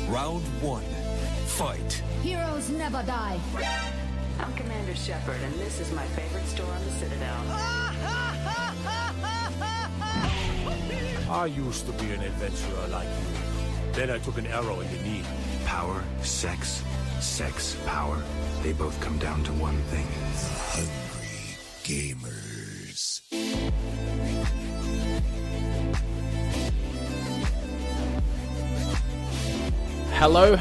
Round 1. Fight. Heroes never die. I'm Commander Shepard, and this is my favorite store on the Citadel. I used to be an adventurer like you. Then I took an arrow in the knee. Power, sex, power. They both come down to one thing. Hungry gamers. Hello,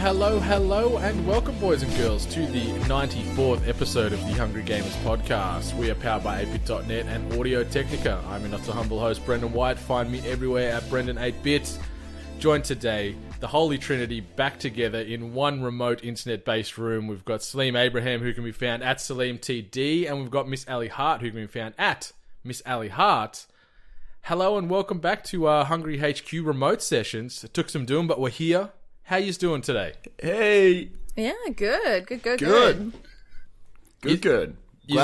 and welcome, boys and girls, to the 94th episode of the Hungry Gamers podcast. We are powered by 8bit.net and Audio Technica. I'm your not-so-humble host, Brendan White. Find me everywhere at Brendan8bit. Joined today, the Holy Trinity, back together in one remote internet-based room. We've got Saleem Abraham, who can be found at SaleemTD, and we've got Miss Ali Hart, who can be found at Miss Ali Hart. Hello, and welcome back to our Hungry HQ remote sessions. It took some doing, but we're here. How yous doing today? Hey. Yeah, good. Good. You're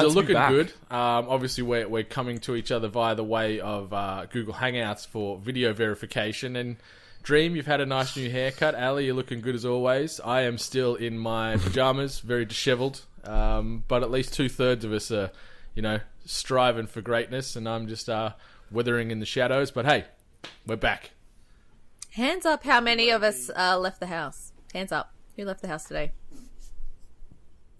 looking good. Obviously, we're coming to each other via the way of Google Hangouts for video verification. And Dream, you've had a nice new haircut. Ali, you're looking good as always. I am still in my pajamas, very disheveled. But at least 2/3 of us are, striving for greatness, and I'm just withering in the shadows. But hey, we're back. Hands up, how many of us left the house? Hands up. Who left the house today?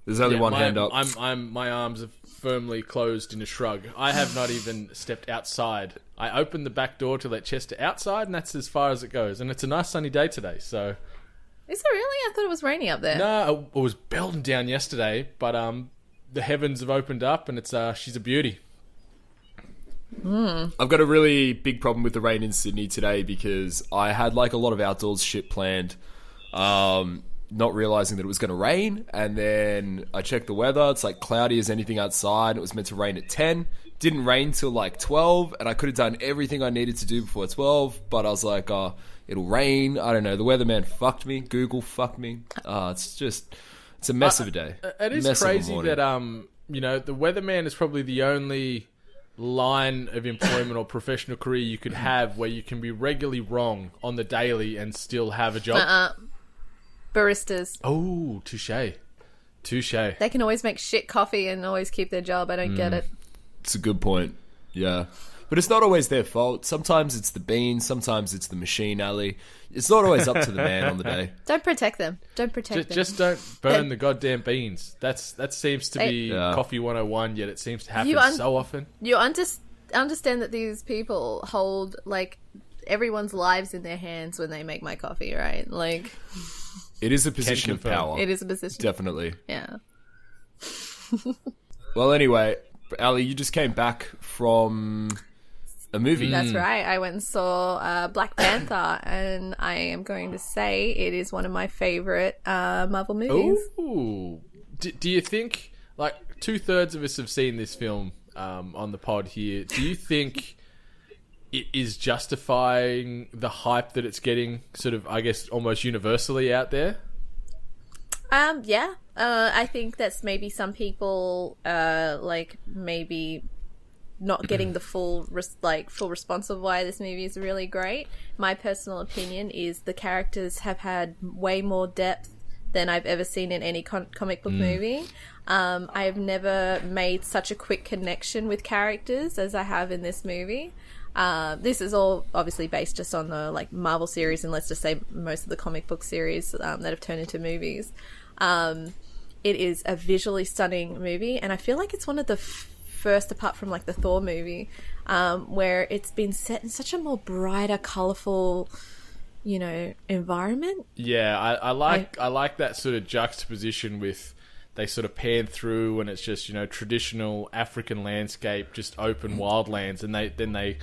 There's only one hand up. My arms are firmly closed in a shrug. I have not even stepped outside. I opened the back door to let Chester outside, and that's as far as it goes. And it's a nice sunny day today, so... Is it really? I thought it was rainy up there. No, it was belting down yesterday, but the heavens have opened up, and it's she's a beauty. I've got a really big problem with the rain in Sydney today because I had a lot of outdoors shit planned, not realising that it was going to rain, and then I checked the weather. It's cloudy as anything outside. It was meant to rain at 10. Didn't rain till 12, and I could have done everything I needed to do before 12, but I was like, it'll rain. I don't know. The weatherman fucked me. Google fucked me. It's a mess of a day. It is crazy that, the weatherman is probably the only line of employment or professional career you could have where you can be regularly wrong on the daily and still have a job. Baristas. Oh, touche. They can always make shit coffee and always keep their job. I don't get it. It's a good point. Yeah. But it's not always their fault. Sometimes it's the beans. Sometimes it's the machine, Ali. It's not always up to the man on the day. Don't protect them. Just don't burn the goddamn beans. That seems to be Coffee 101, yet it seems to happen so often. You understand that these people hold, everyone's lives in their hands when they make my coffee, right? It is a position of power. It is a position. Definitely. Yeah. Well, anyway, Ali, you just came back from a movie. That's right. I went and saw Black Panther, and I am going to say it is one of my favourite Marvel movies. Ooh. Do you think, 2/3 of us have seen this film on the pod here, do you think it is justifying the hype that it's getting sort of, I guess, almost universally out there? Yeah. I think that's maybe some people, maybe not getting the full response of why this movie is really great. My personal opinion is the characters have had way more depth than I've ever seen in any comic book movie. I have never made such a quick connection with characters as I have in this movie. This is all obviously based just on the Marvel series, and let's just say most of the comic book series that have turned into movies. It is a visually stunning movie, and I feel like it's one of the first, apart from the Thor movie, where it's been set in such a more brighter, colourful, environment. Yeah, I like that sort of juxtaposition with they sort of pan through and it's just traditional African landscape, just open wildlands, and they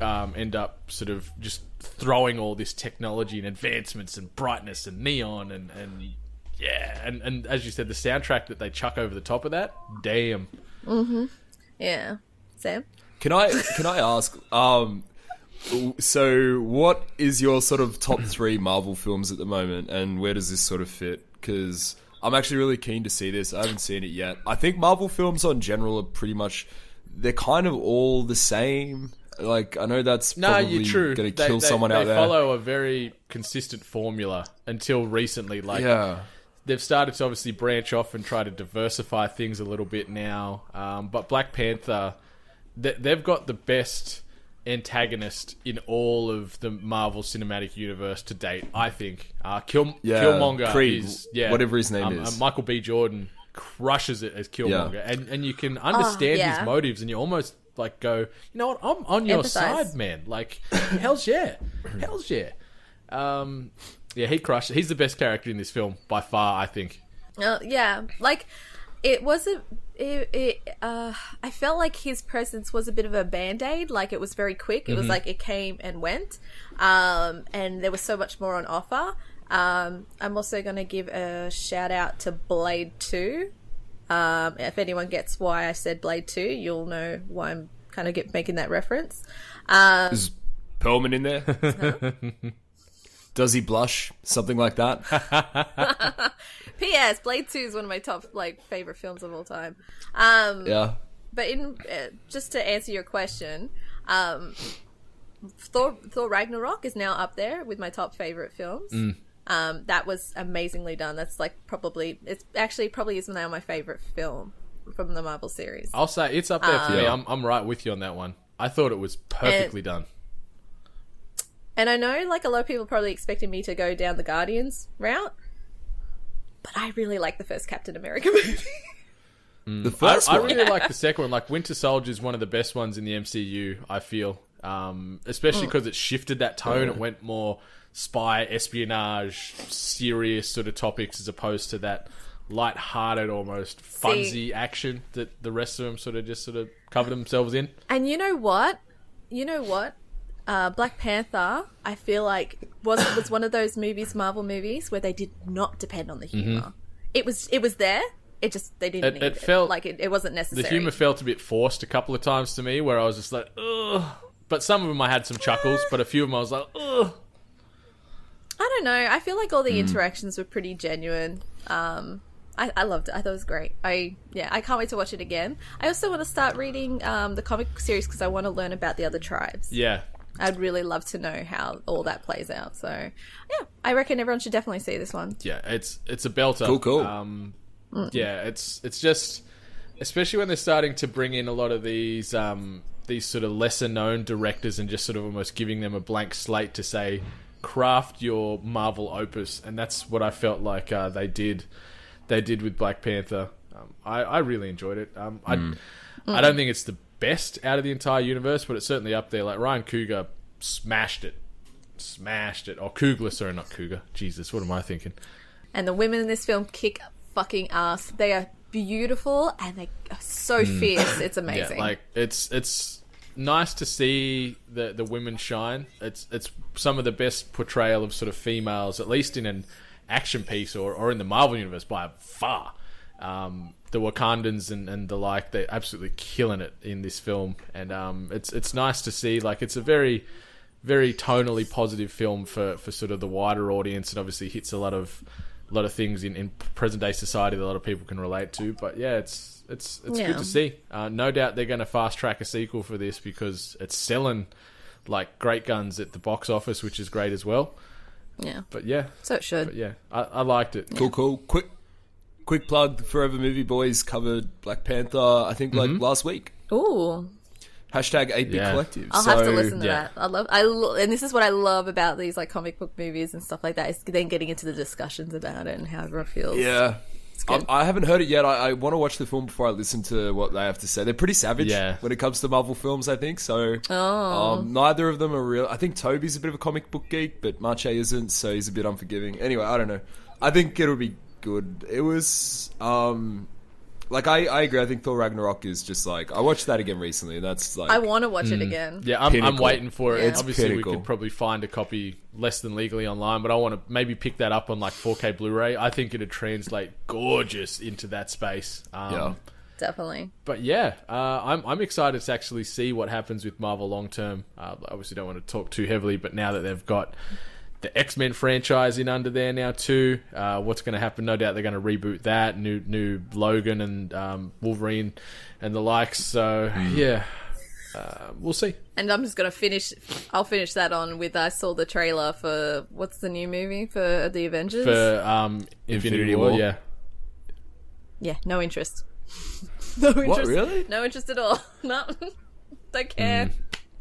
end up sort of just throwing all this technology and advancements and brightness and neon and as you said, the soundtrack that they chuck over the top of that, damn. Mm-hmm. Yeah. Sam? Can I ask, so what is your sort of top 3 Marvel films at the moment, and where does this sort of fit? Because I'm actually really keen to see this. I haven't seen it yet. I think Marvel films on general are pretty much, they're kind of all the same. Like, I know that's No, probably you're true. going to kill someone they out there. They follow a very consistent formula until recently. Like, Yeah. they've started to obviously branch off and try to diversify things a little bit now. But Black Panther, they've got the best antagonist in all of the Marvel Cinematic Universe to date, I think. Killmonger Creed, is... whatever his name is. Michael B. Jordan crushes it as Killmonger. And you can understand his motives, and you almost like go, you know what, I'm on your side, man. Like, hell's yeah. Hell's yeah. Yeah, he crushed it. He's the best character in this film by far, I think. Yeah, like it wasn't. I felt like his presence was a bit of a band-aid. Like, it was very quick. It was like it came and went, and there was so much more on offer. I'm also going to give a shout out to Blade 2. If anyone gets why I said Blade 2, you'll know why I'm kind of making that reference. Is Perlman in there? Does he blush? Something like that? P.S. Blade 2 is one of my top favorite films of all time. Yeah. But just to answer your question, Thor Ragnarok is now up there with my top favorite films. That was amazingly done. That's probably is now my favorite film from the Marvel series. I'll say it's up there for me. I'm right with you on that one. I thought it was perfectly done. And I know, a lot of people probably expected me to go down the Guardians route, but I really like the first Captain America movie. The first one? I really like the second one. Like, Winter Soldier is one of the best ones in the MCU, I feel. Especially because it shifted that tone. It went more spy, espionage, serious sort of topics as opposed to that light-hearted, almost funsy action that the rest of them sort of covered themselves in. And you know what? Black Panther, I feel like was one of those Marvel movies, where they did not depend on the humor. It was there. It just, they didn't need it. Felt like it wasn't necessary. The humor felt a bit forced a couple of times to me, where I was just like, ugh. But some of them I had some chuckles, but a few of them I was like, ugh. I don't know. I feel like all the interactions were pretty genuine. I loved it. I thought it was great. I can't wait to watch it again. I also want to start reading the comic series because I want to learn about the other tribes. Yeah. I'd really love to know how all that plays out. So, yeah, I reckon everyone should definitely see this one. Yeah, it's a belter. Cool. Yeah, it's just, especially when they're starting to bring in a lot of these sort of lesser known directors and just sort of almost giving them a blank slate to say, craft your Marvel opus, and that's what I felt like they did with Black Panther. I really enjoyed it. I don't think it's the best out of the entire universe, but it's certainly up there. Like, Ryan Coogler smashed it. Or Coogler, sorry, not Cougar. Jesus, what am I thinking? And the women in this film kick fucking ass. They are beautiful and they are so fierce. It's amazing. Yeah, like, it's nice to see the women shine. It's some of the best portrayal of sort of females, at least in an action piece or in the Marvel universe by far. The Wakandans and the like, they're absolutely killing it in this film, and it's nice to see. Like, it's a very, very tonally positive film for sort of the wider audience, and obviously hits a lot of things in present day society that a lot of people can relate to. But yeah, it's good to see. No doubt they're going to fast track a sequel for this because it's selling like great guns at the box office, which is great as well. Yeah. But yeah, so it should. But yeah, I liked it. Cool. Quick plug, the Forever Movie Boys covered Black Panther, I think, last week. Ooh. Hashtag 8-Bit Collective. I'll have to listen to that. And this is what I love about these like comic book movies and stuff like that, is then getting into the discussions about it and how everyone feels. Yeah. I haven't heard it yet. I want to watch the film before I listen to what they have to say. They're pretty savage when it comes to Marvel films, I think. So neither of them are real. I think Toby's a bit of a comic book geek, but Marche isn't, so he's a bit unforgiving. Anyway, I don't know. I think it'll be good. It was I agree. I think Thor Ragnarok is just like, I watched that again recently. That's like, I want to watch it again. Yeah, I'm waiting for it. Yeah. Obviously, pinnacle. we could probably find a copy less than legally online, but I want to maybe pick that up on like 4K Blu-ray. I think it'd translate gorgeous into that space. Definitely. But yeah, I'm excited to actually see what happens with Marvel long term. Obviously, don't want to talk too heavily, but now that they've got the X-Men franchise in under there now too, what's going to happen? No doubt they're going to reboot that, new Logan and Wolverine and the likes. So yeah, we'll see. And I'm just gonna I'll finish that on with I saw the trailer for what's the new movie for the Avengers? For Infinity War, yeah. Yeah, no interest. No interest. What, really? No interest at all. No, don't care.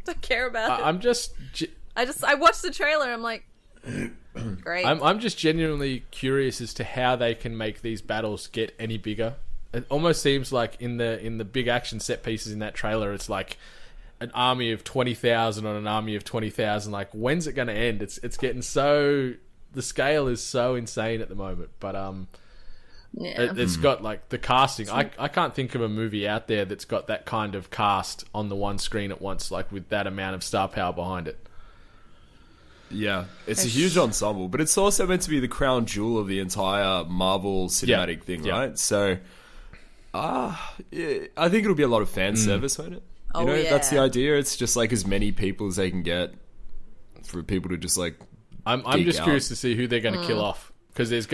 Don't care about it. I watched the trailer. I'm like, great. I'm just genuinely curious as to how they can make these battles get any bigger. It almost seems like in the big action set pieces in that trailer, it's like an army of 20,000 on an army of 20,000. Like, when's it going to end? It's getting so, the scale is so insane at the moment. But it's got like the casting. I can't think of a movie out there that's got that kind of cast on the one screen at once, like with that amount of star power behind it. Yeah, it's a huge ensemble, but it's also meant to be the crown jewel of the entire Marvel cinematic thing, right? So, I think it'll be a lot of fan service, won't it? You know, that's the idea. It's just like as many people as they can get for people to just like. I'm just curious to see who they're going to kill off, because there's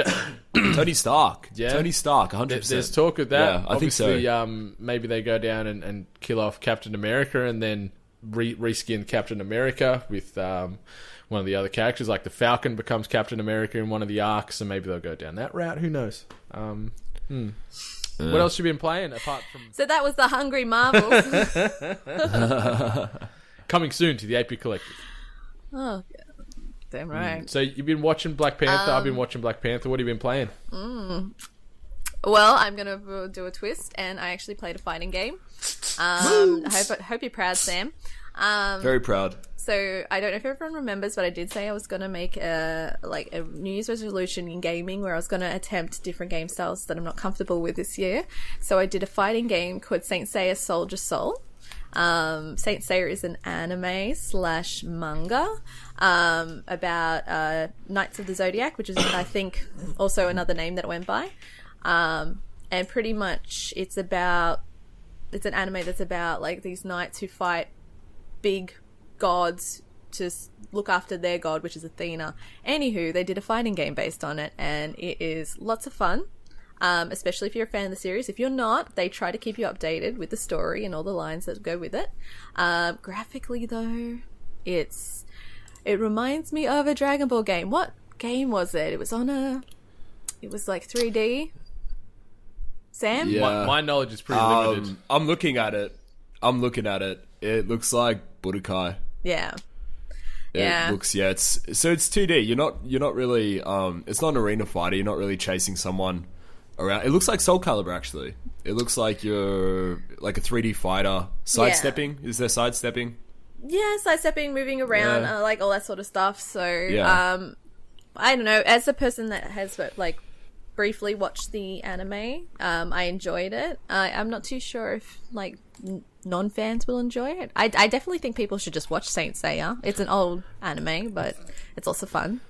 Tony Stark. Yeah, Tony Stark, 100%. There's talk of that. Yeah, I think so. Maybe they go down and kill off Captain America, and then reskin Captain America with one of the other characters, like the Falcon becomes Captain America in one of the arcs, and maybe they'll go down that route. Who knows? What else have you been playing apart from? So that was the Hungry Marvels. Coming soon to the AP Collective. Oh, damn right. So you've been watching Black Panther. I've been watching Black Panther. What have you been playing? Well, I'm gonna do a twist, and I actually played a fighting game. I hope you're proud, Sam. Very proud. So I don't know if everyone remembers, but I did say I was going to make a New Year's resolution in gaming where I was going to attempt different game styles that I'm not comfortable with this year. So I did a fighting game called Saint Seiya Soldier Soul. Saint Seiya is an anime / manga about Knights of the Zodiac, which is I think also another name that it went by. And pretty much it's an anime that's about like these knights who fight big gods to look after their god, which is Athena. Anywho, they did a fighting game based on it, and it is lots of fun, especially if you're a fan of the series. If you're not, they try to keep you updated with the story and all the lines that go with it. Graphically, though, it reminds me of a Dragon Ball game. What game was it? It was like 3D. Sam? Yeah. My knowledge is pretty limited. I'm looking at it. It looks like Budokai. Yeah. It looks, it's 2D. You're not really it's not an arena fighter. You're not really chasing someone around. It looks like Soul Calibur, actually. It looks like you're like a 3D fighter. Sidestepping? Is there sidestepping? Yeah, sidestepping, moving around, like all that sort of stuff. So Yeah. I don't know, as a person that has like briefly watched the anime, I enjoyed it. I'm not too sure if like non-fans will enjoy it. I definitely think people should just watch Saint Seiya. It's an old anime, but it's also fun.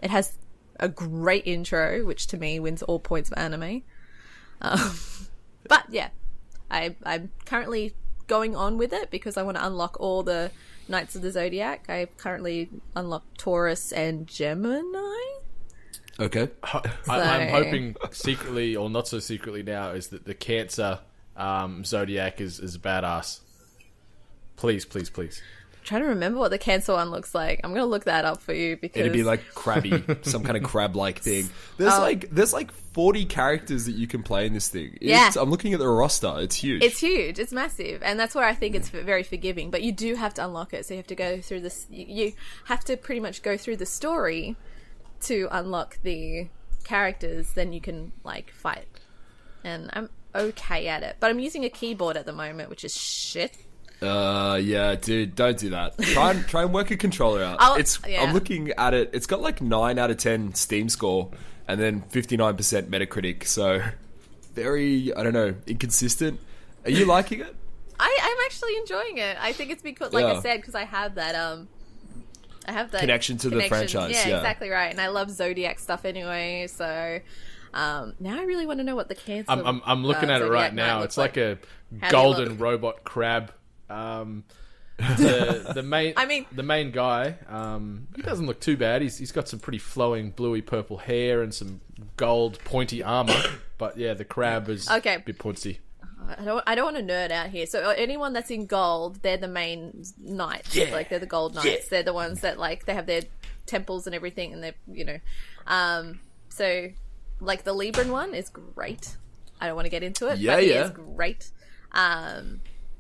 It has a great intro, which to me wins all points for anime. But yeah, I'm currently going on with it because I want to unlock all the Knights of the Zodiac. I've currently unlocked Taurus and Gemini. Okay. I'm hoping secretly, or not so secretly now, is that the Cancer Zodiac is badass. Please. I'm trying to remember what the Cancer one looks like. I'm gonna look that up for you because It'd be like crabby, some kind of crab-like thing. There's like 40 characters that you can play in this thing. I'm looking at the roster. It's huge. It's massive, and that's where I think it's very forgiving. But you do have to unlock it, so you have to go through this. You have to pretty much go through the story to unlock the characters. Then you can like fight, and I'm okay at it. But I'm using a keyboard at the moment, which is shit. Yeah, dude, don't do that. Try and work a controller out. I'm looking at it. It's got like 9 out of 10 Steam score, and then 59% Metacritic. So very, I don't know, inconsistent. Are you liking it? I'm actually enjoying it. I think it's because, like I said, because I have that connection to the franchise. Yeah, exactly right. And I love Zodiac stuff anyway. So now I really want to know what the Cancer. I'm looking at it right now. It's like a golden robot crab. The main guy, he doesn't look too bad. He's got some pretty flowing bluey purple hair and some gold pointy armor. But yeah, the crab is a bit punsy. I don't want to nerd out here. So anyone that's in gold, they're the main knights. Yeah. Like they're the gold knights. Yeah. They're the ones that like they have their temples and everything, and they're So like the Libran one is great. I don't want to get into it. Yeah, but he is great.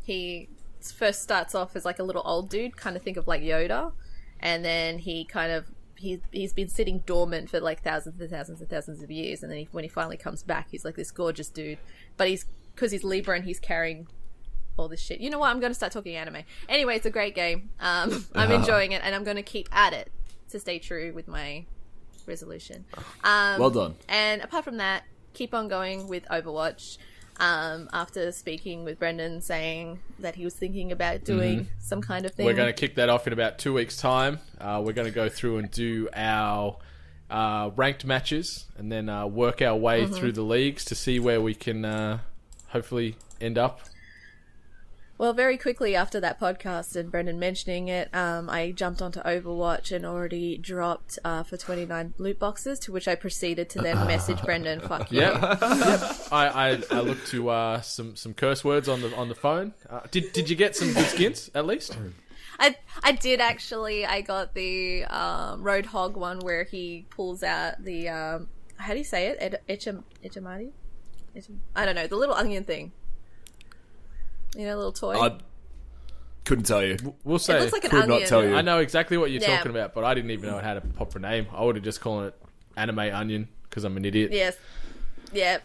He first starts off as like a little old dude, kind of think of like Yoda, and then he kind of he's been sitting dormant for like thousands and thousands and thousands of years, and then when he finally comes back, he's like this gorgeous dude. But because he's Libra and he's carrying all this shit. You know what? I'm going to start talking anime. Anyway, it's a great game. I'm enjoying it, and I'm going to keep at it to stay true with my resolution. Well done. And apart from that, keep on going with Overwatch. After speaking with Brendan saying that he was thinking about doing some kind of thing. We're going to kick that off in about 2 weeks' time. We're going to go through and do our ranked matches and then work our way through the leagues to see where we can hopefully end up. Well, very quickly after that podcast and Brendan mentioning it, I jumped onto Overwatch and already dropped for 29 loot boxes, to which I proceeded to then message Brendan, fuck you. Yep. I looked to some curse words on the phone. Did you get some good skins, at least? I did actually. I got the Roadhog one where he pulls out the, how do you say it? Echamati? I don't know, the little onion thing. You know, little toy. I couldn't tell you. We'll say. It looks like an could onion. not tell you. I know exactly what you're talking about, but I didn't even know it had a proper name. I would have just called it anime onion because I'm an idiot. Yes. Yeah.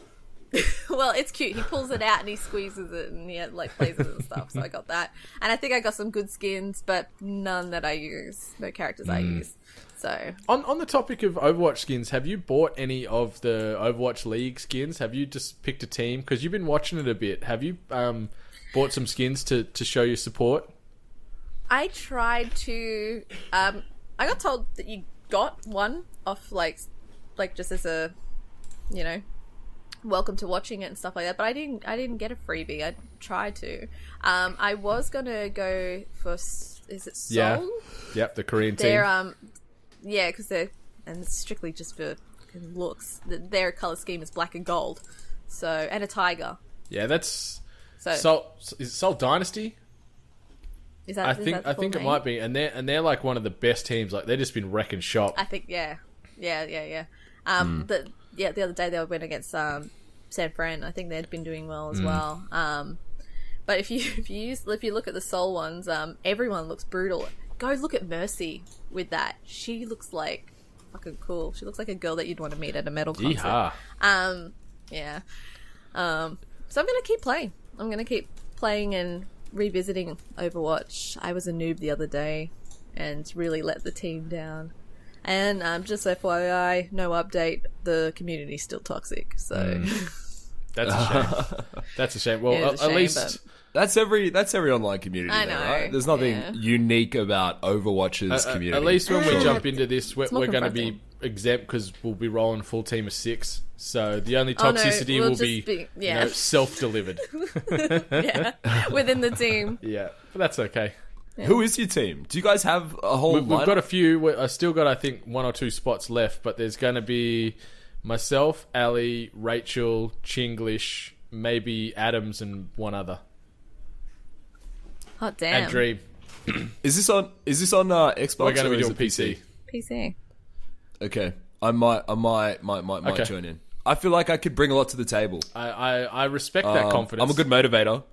Well, it's cute. He pulls it out and he squeezes it and he like plays it and stuff. So I got that, and I think I got some good skins, but none that I use. No characters I use. So on the topic of Overwatch skins, have you bought any of the Overwatch League skins? Have you just picked a team? Because you've been watching it a bit. Have you bought some skins to show your support? I tried to. I got told that you got one off like just as a, welcome to watching it and stuff like that. But I didn't get a freebie. I tried to. I was gonna go for, is it Seoul? Yeah. Yep, the Korean team. They're because they're, and it's strictly just for looks. Their color scheme is black and gold. So, and a tiger. Yeah, that's. So is it Seoul Dynasty? I think it might be, and they're like one of the best teams. Like they've just been wrecking shop. I think yeah. The other day they went against San Fran. I think they'd been doing well as well. But if you look at the Seoul ones, everyone looks brutal. Go look at Mercy with that. She looks like fucking cool. She looks like a girl that you'd want to meet at a metal concert. Yeehaw. Yeah. So I'm gonna keep playing. I'm going to keep playing and revisiting Overwatch. I was a noob the other day and really let the team down. And just FYI, no update, the community's still toxic. So that's a shame. That's a shame. Well, yeah, at least that's every online community. I know. Right? There's nothing unique about Overwatch's community. At least when we jump into this, we're going to confronting. be exempt because we'll be rolling full team of 6. So the only toxicity will be self-delivered. Yeah, within the team. Yeah, but that's okay. Yeah. Who is your team? Do you guys have a whole We've lineup? got a few. I still got, I think, 1 or 2 spots left, but there's going to be myself, Ali, Rachel, Chinglish, maybe Adams, and one other. Hot damn. And Dream. Is this on Xbox? We're going to or be is doing it PC. PC. Okay, I might Okay. join in. I feel like I could bring a lot to the table. I respect that confidence. I'm a good motivator.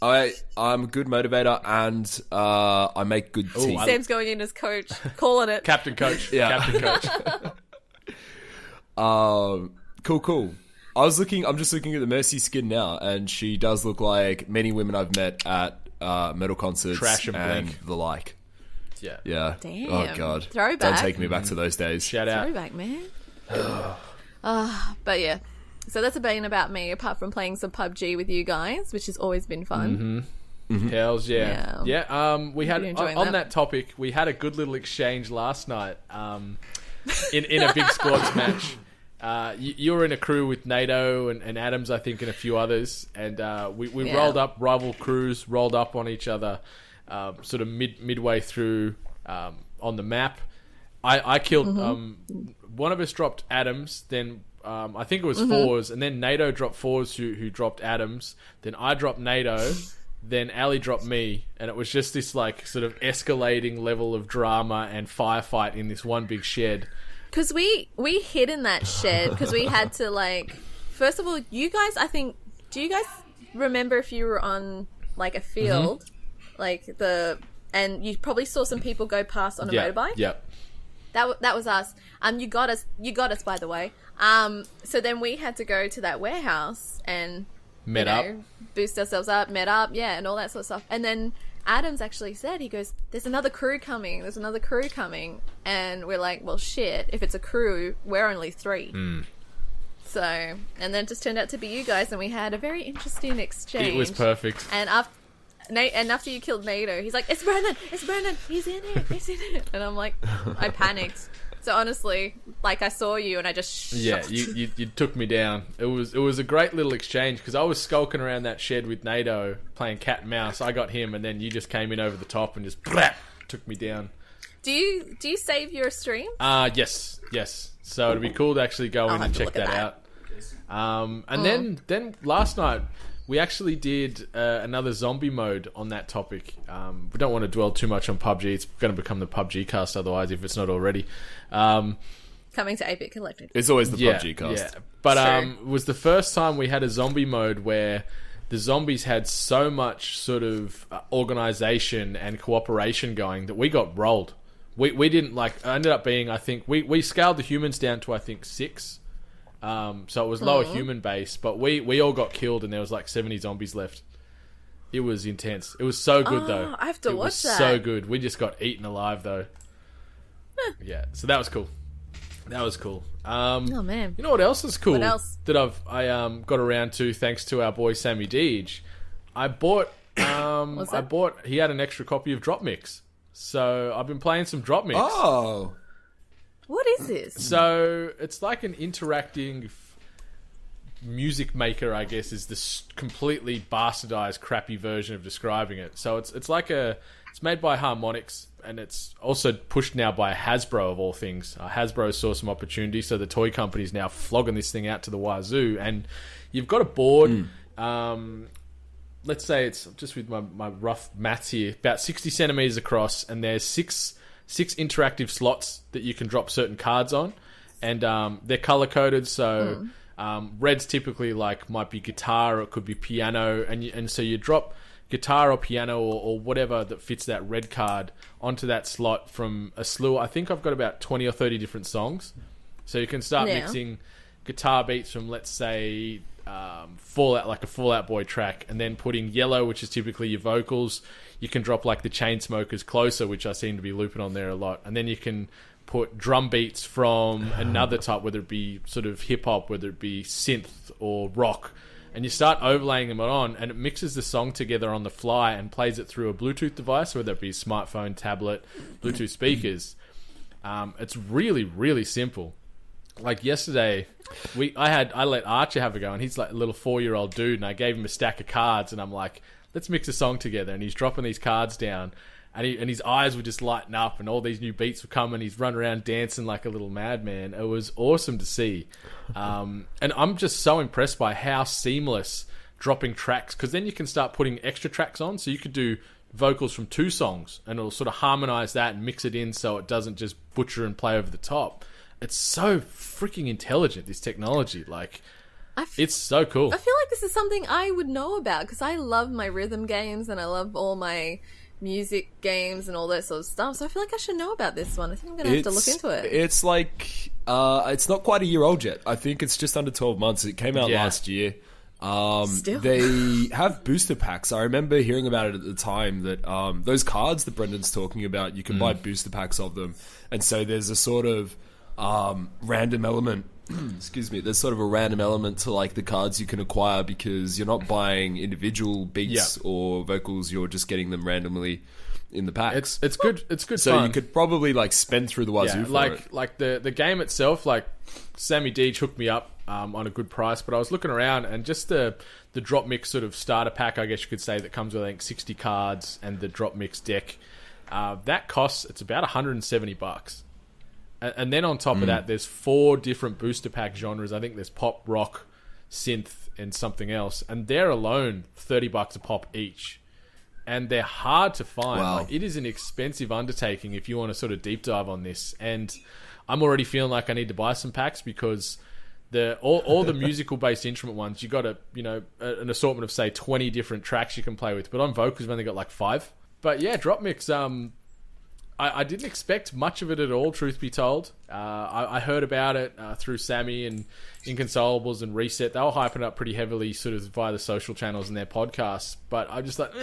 I'm a good motivator, and I make good teams. Sam's going in as coach, calling it. Captain coach. Yeah. Captain coach. Cool. I'm just looking at the Mercy skin now, and she does look like many women I've met at metal concerts Trash and blink. the like. Yeah. Damn. Oh god. Throwback. Don't take me back to those days. Shout out. Throwback, man. But yeah. So that's been about me, apart from playing some PUBG with you guys, which has always been fun. Hells yeah. We had Really enjoying on that. that topic, we had a good little exchange last night in a big squads match. You were in a crew with NATO and Adams, I think, and a few others, and we rolled up, rival crews rolled up on each other, sort of midway through on the map. I killed one of us dropped Adams, then I think it was fours, and then NATO dropped fours who dropped Adams. Then I dropped NATO. Then Ali dropped me, and it was just this like sort of escalating level of drama and firefight in this one big shed. Because we hid in that shed because we had to like. First of all, you guys, do you guys remember if you were on like a field, and you probably saw some people go past on a motorbike? Yep. That was us. You got us by the way. So then we had to go to that warehouse and boost ourselves up, and all that sort of stuff. And then Adams actually said, he goes, there's another crew coming. And we're like, well, shit, if it's a crew, we're only 3. So, and then it just turned out to be you guys, and we had a very interesting exchange. It was perfect. And after you killed NATO, he's like, it's Brendan, he's in it. And I'm like, I panicked. So honestly, like, I saw you and I just shot. You took me down. It was a great little exchange because I was skulking around that shed with NATO playing cat and mouse. I got him, and then you just came in over the top and just took me down. Do you save your stream? Yes. So it'd be cool to actually go in and check that out. And then last night we actually did another zombie mode on that topic. We don't want to dwell too much on PUBG. It's going to become the PUBG cast otherwise, if it's not already. Coming to 8-Bit Collected. It's always the PUBG cast. Yeah. But it was the first time we had a zombie mode where the zombies had so much sort of organisation and cooperation going that we got rolled. We didn't ended up being, I think, we scaled the humans down to, I think, 6. So it was lower human base, but we all got killed and there was like 70 zombies left. It was intense. It was so good though. I have to watch that. So good. We just got eaten alive though. Yeah, so that was cool. Oh man. You know what else is cool? What else? That I got around to thanks to our boy Sammy Deej. I bought he had an extra copy of Drop Mix. So I've been playing some Drop Mix. Oh. What is this? So it's like an interacting music maker, I guess, is this completely bastardized, crappy version of describing it. So it's like it's made by Harmonix, and it's also pushed now by Hasbro of all things. Hasbro saw some opportunity, so the toy company's now flogging this thing out to the wazoo. And you've got a board. Let's say it's just with my rough maths here, about 60 centimeters across, and there's six interactive slots that you can drop certain cards on, and they're color coded. So red's typically might be guitar, or it could be piano, and so you drop guitar or piano or whatever that fits that red card onto that slot from a slew. I think I've got about 20 or 30 different songs, so you can start mixing guitar beats from, let's say, Fallout, like a Fallout Boy track, and then putting yellow, which is typically your vocals. You can drop like the Chainsmokers Closer, which I seem to be looping on there a lot, and then you can put drum beats from another type, whether it be sort of hip hop, whether it be synth or rock, and you start overlaying them on, and it mixes the song together on the fly and plays it through a Bluetooth device, whether it be smartphone, tablet, Bluetooth speakers. It's really, really simple. Like yesterday, I let Archer have a go, and he's like a little 4-year-old dude, and I gave him a stack of cards, and I'm like, let's mix a song together, and he's dropping these cards down, and his eyes were just lighting up, and all these new beats were coming. He's running around dancing like a little madman. It was awesome to see, and I'm just so impressed by how seamless dropping tracks, because then you can start putting extra tracks on, so you could do vocals from 2 songs, and it'll sort of harmonize that and mix it in so it doesn't just butcher and play over the top. It's so freaking intelligent, this technology. It's so cool. I feel like this is something I would know about, because I love my rhythm games and I love all my music games and all that sort of stuff. So I feel like I should know about this one. I think I'm going to have to look into it. It's it's not quite a year old yet. I think it's just under 12 months. It came out last year. Still? They have booster packs. I remember hearing about it at the time that those cards that Brendan's talking about, you can buy booster packs of them. And so there's a sort of random element excuse me, there's sort of a random element to the cards you can acquire, because you're not buying individual beats or vocals, you're just getting them randomly in the packs. It's good so fun. You could probably spend through the wazoo for it. Like the game itself, Sammy Deej hooked me up on a good price, but I was looking around, and just the Drop Mix sort of starter pack, I guess you could say, that comes with I think 60 cards and the Drop Mix deck, that costs, it's about $170. And then on top of that, there's 4 different booster pack genres. I think there's pop, rock, synth, and something else. And they're alone $30 a pop each. And they're hard to find. Wow. Like, it is an expensive undertaking if you want to sort of deep dive on this. And I'm already feeling like I need to buy some packs because all the musical-based instrument ones, you got an assortment of, say, 20 different tracks you can play with. But on vocals, we've only got like 5. But yeah, Drop Mix... I didn't expect much of it at all, truth be told. I heard about it through Sammy and Inconsolables and Reset. They were hyping it up pretty heavily sort of via the social channels and their podcasts. But I just thought,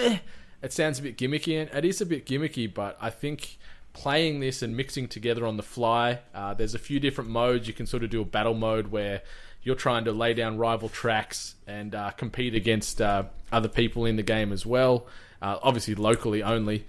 it sounds a bit gimmicky. And it is a bit gimmicky, but I think playing this and mixing together on the fly, there's a few different modes. You can sort of do a battle mode where you're trying to lay down rival tracks and compete against other people in the game as well. Obviously, locally only.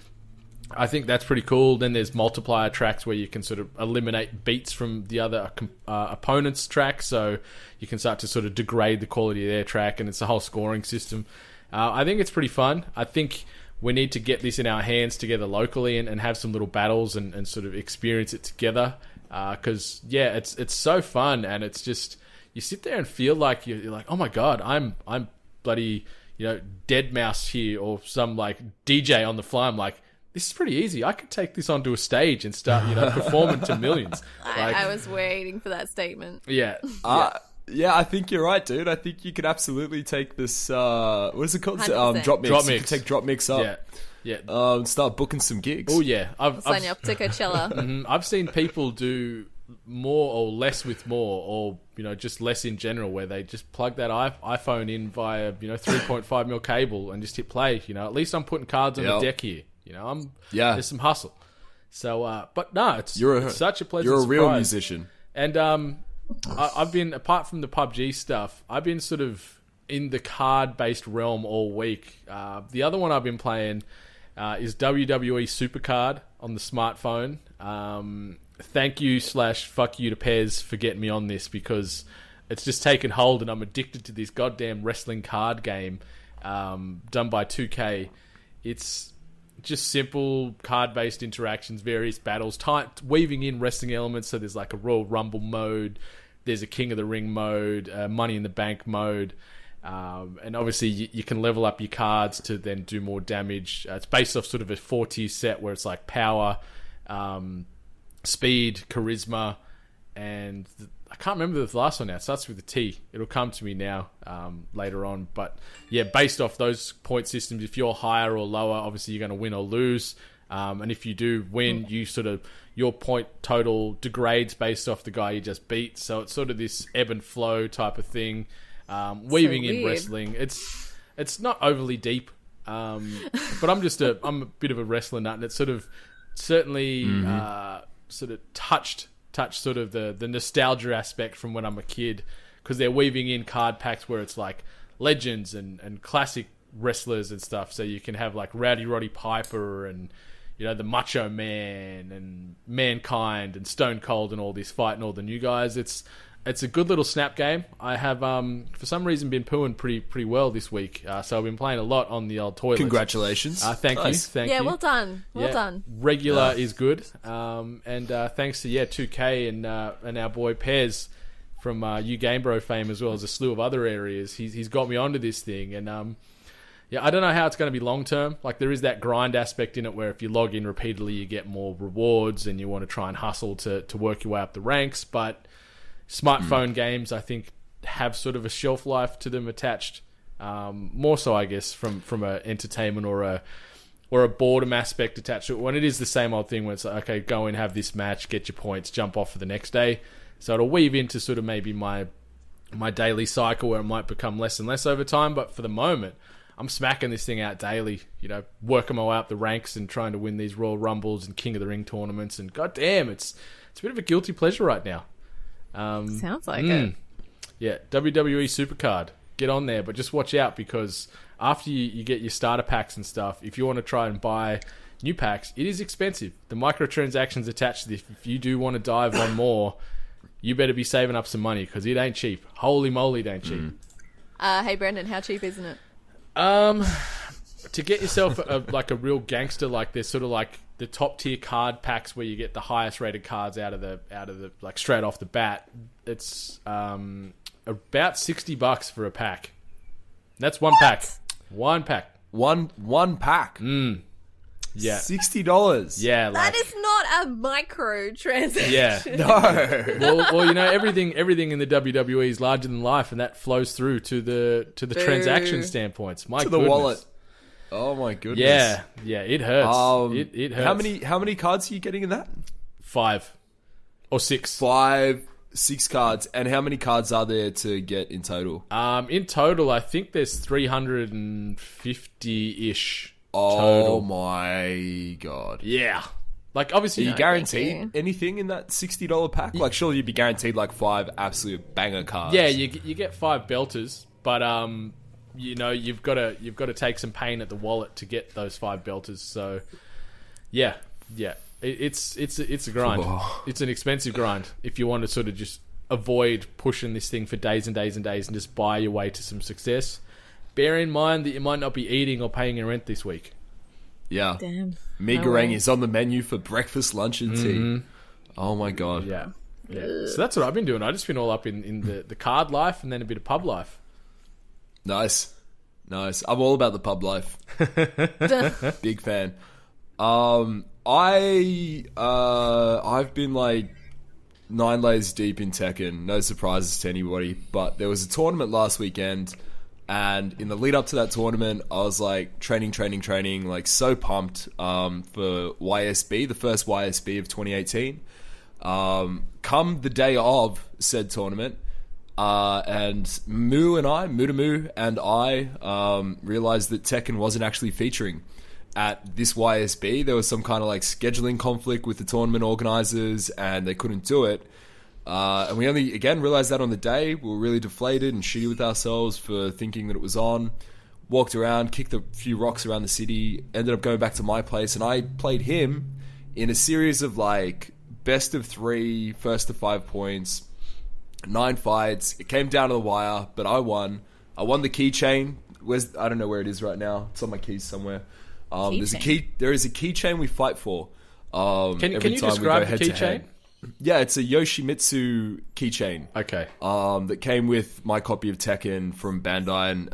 I think that's pretty cool. Then there's multiplier tracks where you can sort of eliminate beats from the other opponent's track, so you can start to sort of degrade the quality of their track, and it's a whole scoring system. I think it's pretty fun. I think we need to get this in our hands together locally and have some little battles and sort of experience it together. Because, it's so fun, and it's just... You sit there and feel like you're like, oh my god, I'm bloody, dead mouse here, or some like DJ on the fly. I'm like, this is pretty easy. I could take this onto a stage and start, performing to millions. I was waiting for that statement. Yeah. Yeah, I think you're right, dude. I think you could absolutely take this. What is it called? 100%. Drop Mix. Drop You Mix. could take Drop Mix up. Yeah. Start booking some gigs. Oh yeah. Sign you up to Coachella. I've seen people do more or less with more, or just less in general, where they just plug that iPhone in via 3.5mm cable and just hit play. At least I'm putting cards on the deck here. There's some hustle. So, but no, it's such a pleasant surprise. You're a real musician. And I've been, apart from the PUBG stuff, I've been sort of in the card-based realm all week. The other one I've been playing is WWE Supercard on the smartphone. Thank you / fuck you to Pez for getting me on this, because it's just taken hold and I'm addicted to this goddamn wrestling card game done by 2K. It's just simple card-based interactions, various battles, weaving in wrestling elements. So there's like a Royal Rumble mode, there's a King of the Ring mode, Money in the Bank mode, and obviously you can level up your cards to then do more damage. It's based off sort of a 4-tier set where it's like power, speed, charisma, and I can't remember the last one now. It starts with a T. It'll come to me now later on. But yeah, based off those point systems, if you're higher or lower, obviously you're going to win or lose. And if you do win, your point total degrades based off the guy you just beat. So it's sort of this ebb and flow type of thing. Weaving in wrestling. It's not overly deep. But I'm a bit of a wrestler nut, and it's sort of certainly sort of touched sort of the nostalgia aspect from when I'm a kid, because they're weaving in card packs where it's like legends and classic wrestlers and stuff. So you can have like Rowdy Roddy Piper and the Macho Man and Mankind and Stone Cold and all this fighting all the new guys. It's a good little snap game. I have for some reason been pooing pretty well this week, so I've been playing a lot on the old toilet. Congratulations! Thank you. Yeah, well done. Well done. Regular is good, and thanks to 2K and our boy Pez from U Game Bro fame, as well as a slew of other areas. He's got me onto this thing, and I don't know how it's going to be long term. Like, there is that grind aspect in it where if you log in repeatedly, you get more rewards, and you want to try and hustle to work your way up the ranks, but smartphone games, I think, have sort of a shelf life to them attached. More so, I guess, from an entertainment or a boredom aspect attached to it. When it is the same old thing where it's like, okay, go in, have this match, get your points, jump off for the next day. So it'll weave into sort of maybe my daily cycle where it might become less and less over time. But for the moment, I'm smacking this thing out daily, working my way up the ranks and trying to win these Royal Rumbles and King of the Ring tournaments. And goddamn, it's a bit of a guilty pleasure right now. Sounds like it. Yeah, WWE Supercard. Get on there, but just watch out, because after you get your starter packs and stuff, if you want to try and buy new packs, it is expensive. The microtransactions attached to this, if you do want to dive on more, you better be saving up some money, because it ain't cheap. Holy moly, it ain't cheap. Hey, Brendan, how cheap isn't it? to get yourself like a real gangster, like there's sort of like the top tier card packs where you get the highest rated cards out of the like straight off the bat. It's about $60 for a pack. That's one pack. One pack. One pack. Yeah. $60. Yeah, like, That is not a microtransaction. yeah. No. Well, you know, everything in the WWE is larger than life, and that flows through to the transaction standpoints. My To the goodness. wallet. Oh my goodness. Yeah, it hurts. It hurts. How many cards are you getting in that? 5 or 6. 6 cards. And how many cards are there to get in total? In total, I think there's 350-ish. Oh total. my god. Yeah. Like, obviously, Are you thank guaranteed you. anything in that $60 pack? Like, surely you'd be guaranteed like 5 absolute banger cards. yeah, you get 5 belters, but you know, you've got to take some pain at the wallet to get those 5 belters. So, yeah, it's a grind. Oh. It's an expensive grind if you want to sort of just avoid pushing this thing for days and days and days and just buy your way to some success. Bear in mind that you might not be eating or paying your rent this week. Yeah. Damn. Mee No goreng way. is on the menu for breakfast, lunch, and tea. Oh my god. Yeah. So that's what I've been doing. I've just been all up in the card life and then a bit of pub life. Nice. I'm all about the pub life. Big fan. I've been like 9 layers deep in Tekken. No surprises to anybody. But there was a tournament last weekend, and in the lead up to that tournament, I was like training, like so pumped for YSB, the first YSB of 2018. Come the day of said tournament, and Moo to Moo and I realized that Tekken wasn't actually featuring at this YSB. There was some kind of like scheduling conflict with the tournament organizers, and they couldn't do it. And we only, again, realized that on the day. We were really deflated and shitty with ourselves for thinking that it was on. Walked around, kicked a few rocks around the city, ended up going back to my place, and I played him in a series of like best of 3, first to 5 points, 9 fights. It came down to the wire, but I won. I won the keychain. I don't know where it is right now. It's on my keys somewhere. There is a keychain we fight for. Can you describe the keychain? Yeah, it's a Yoshimitsu keychain. Okay. That came with my copy of Tekken from Bandai,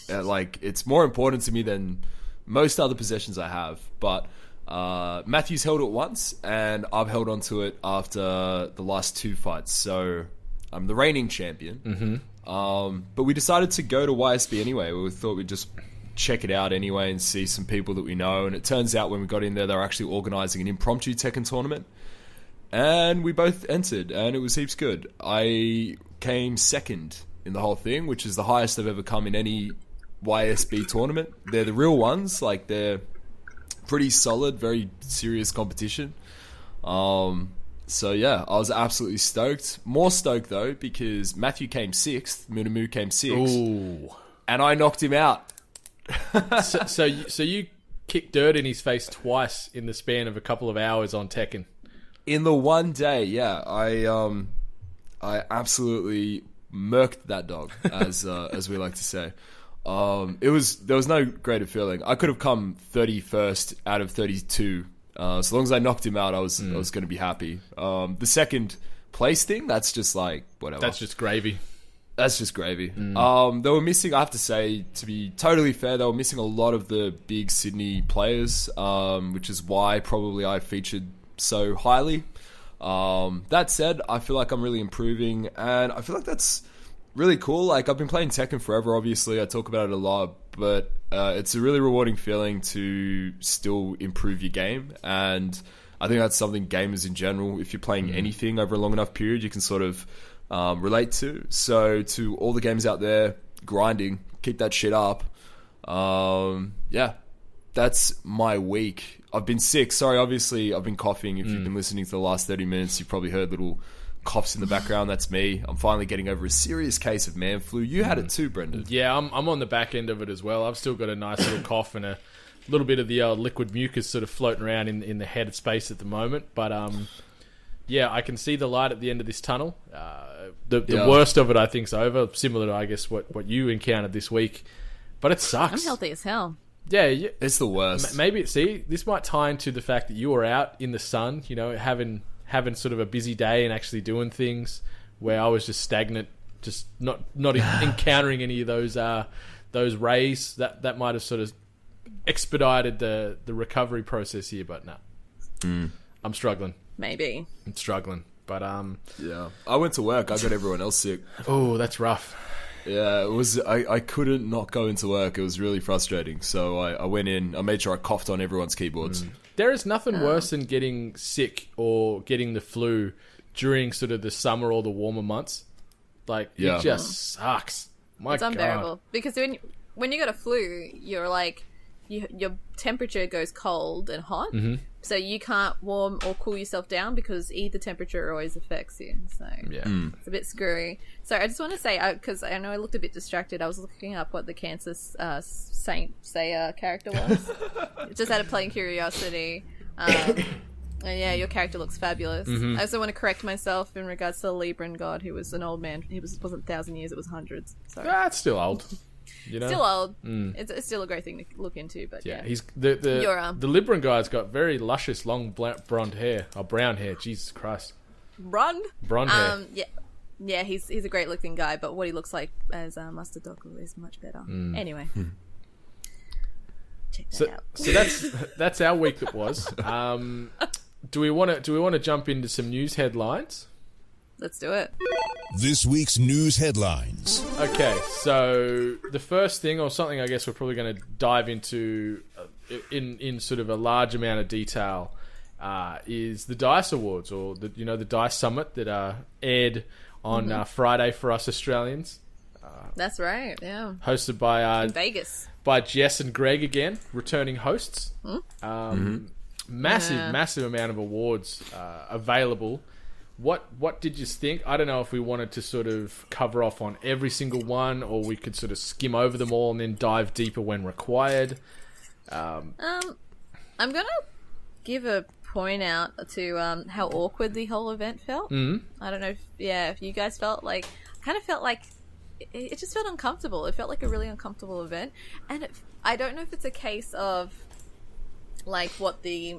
and like it's more important to me than most other possessions I have. But Matthew's held it once, and I've held onto it after the last 2 fights. So I'm the reigning champion. Mm-hmm. But we decided to go to YSB anyway. We thought we'd just check it out anyway and see some people that we know. And it turns out when we got in there, they were actually organising an impromptu Tekken tournament. And we both entered, and it was heaps good. I came second in the whole thing, which is the highest I've ever come in any YSB tournament. They're the real ones, like they're pretty solid, very serious competition. So yeah, I was absolutely stoked. More stoked though, because Matthew came 6th, Moo came 6th, Ooh. and I knocked him out. So you kicked dirt in his face twice in the span of a couple of hours on Tekken. In the one day, yeah, I absolutely murked that dog, as we like to say. There was no greater feeling. I could have come 31st out of 32. So long as I knocked him out, I was going to be happy. The second place thing, that's just like whatever. That's just gravy. That's just gravy. They were missing, I have to say, to be totally fair, they were missing a lot of the big Sydney players, which is why probably I featured so highly. That said, I feel like I'm really improving, and I feel like that's really cool. Like, I've been playing Tekken forever, obviously. I talk about it a lot, but it's a really rewarding feeling to still improve your game, and I think that's something gamers in general, if you're playing anything over a long enough period, you can sort of relate to. So to all the gamers out there grinding, keep that shit up. Yeah, that's my week. I've been sick. Sorry, obviously I've been coughing. If you've been listening to the last 30 minutes, you've probably heard little coughs in the background. That's me. I'm finally getting over a serious case of man flu. You had it too, Brendan. Yeah, I'm on the back end of it as well. I've still got a nice little cough and a little bit of the liquid mucus sort of floating around in the head space at the moment. But yeah, I can see the light at the end of this tunnel. The worst of it, I think, is over. Similar to, I guess, what you encountered this week. But it sucks. I'm healthy as hell. Yeah, It's the worst. maybe see, this might tie into the fact that you were out in the sun, you know, having sort of a busy day and actually doing things, where I was just stagnant, just not encountering any of those rays. That might have sort of expedited the recovery process here, but no. I'm struggling. Maybe. I'm struggling. But Yeah. I went to work. I got everyone else sick. oh, that's rough. Yeah, it was. I couldn't not go into work. It was really frustrating. So I went in. I made sure I coughed on everyone's keyboards. There is nothing worse than getting sick or getting the flu during sort of the summer or the warmer months. Like, Yeah. it just sucks. My It's unbearable. God. Because when you got a flu, you're like, your temperature goes cold and hot. Mm-hmm. So you can't warm or cool yourself down because either temperature always affects you. So Yeah. it's a bit screwy. So I just want to say, because I know I looked a bit distracted, I was looking up what the Cancer Saint Seiya character was. Just out of plain curiosity. And yeah, your character looks fabulous. Mm-hmm. I also want to correct myself in regards to the Libran god, who was an old man. He wasn't 1,000 years, it was hundreds. So That's still old. You know? still old. It's still a great thing to look into, but Yeah, yeah. he's the Your, the Libran guy's got very luscious, long blonde hair, or brown hair. Jesus Christ, Run. blonde hair. Yeah, he's a great looking guy, but what he looks like as Master Doku is much better. Anyway, check that out. So that's our week that was. Do we want to jump into some news headlines? Let's do it. This week's news headlines. Okay, so the first thing, or something I guess we're probably going to dive into in sort of a large amount of detail, is the DICE Awards, or the DICE Summit that aired on Friday for us Australians, That's right. Yeah, hosted by Vegas. by Jess and Greg again, returning hosts. Massive amount of awards available. What did you think? I don't know if we wanted to sort of cover off on every single one, or we could sort of skim over them all and then dive deeper when required. I'm gonna give a point out to how awkward the whole event felt. I don't know if you guys felt like, kind of felt like it just felt uncomfortable. It felt like a really uncomfortable event, and I don't know if it's a case of like what the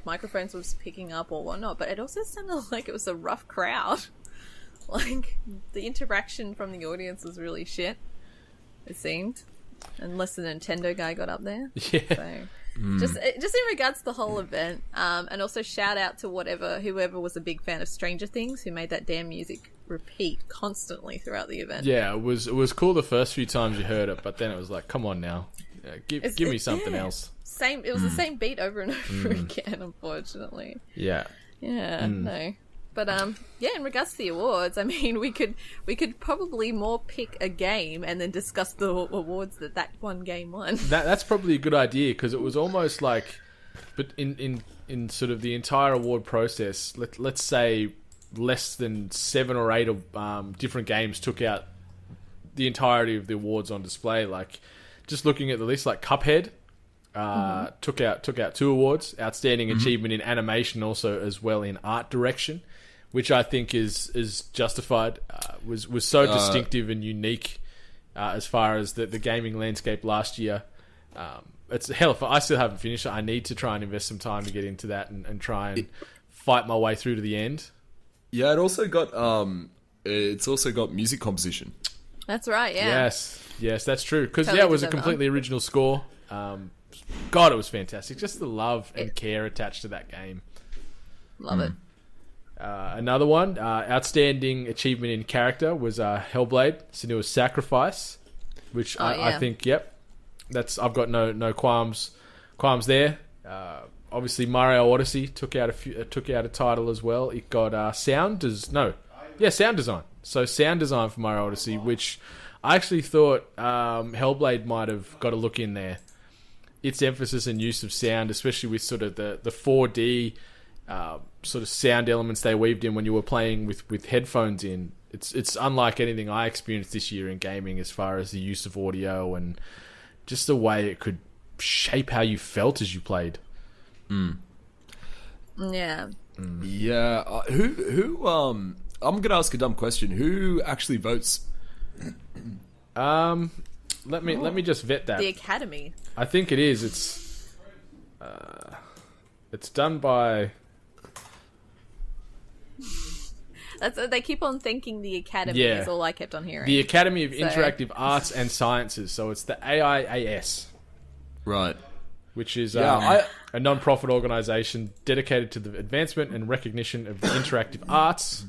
microphones was picking up or whatnot, but it also sounded like it was a rough crowd. Like, the interaction from the audience was really shit, it seemed, unless the Nintendo guy got up there. Yeah. So just in regards to the whole event, and also shout out to whoever was a big fan of Stranger Things, who made that damn music repeat constantly throughout the event. Yeah, it was cool the first few times you heard it, but then it was like, come on now, give me something else. It was the same beat over and over again, unfortunately. Yeah. Yeah, no. But in regards to the awards, I mean, we could probably more pick a game and then discuss the awards that one game won. That's probably a good idea, because it was almost like, but in sort of the entire award process, let's say less than 7 or 8 different games took out the entirety of the awards on display. Like, just looking at the list, like Cuphead took out 2 awards, outstanding achievement in animation, also as well in art direction, which I think is justified. Was so distinctive and unique as far as the gaming landscape last year. It's hell if I still haven't finished it. I need to try and invest some time to get into that and try and fight my way through to the end. Yeah, it also got music composition. That's right, yeah. Yes, that's true. Because Totally it was a deserve that completely original score. God, it was fantastic. Just the love and care attached to that game. Love it. Another one, outstanding achievement in character, was Hellblade: Senua's Sacrifice, which I think, I've got no qualms there. Obviously, Mario Odyssey took out a title as well. It got sound design. So sound design for Mario Odyssey, which I actually thought Hellblade might have got a look in there. Its emphasis and use of sound, especially with sort of the 4D sort of sound elements they weaved in when you were playing with headphones in. It's unlike anything I experienced this year in gaming, as far as the use of audio and just the way it could shape how you felt as you played. Yeah. Yeah. Who? I'm gonna ask a dumb question. Who actually votes? let me just vet that. The Academy. I think it is. It's done by. They keep on thinking the Academy Yeah. is all I kept on hearing. The Academy of Interactive Arts and Sciences. So it's the AIAS, Right. which is Yeah, a non-profit organisation dedicated to the advancement and recognition of the interactive arts.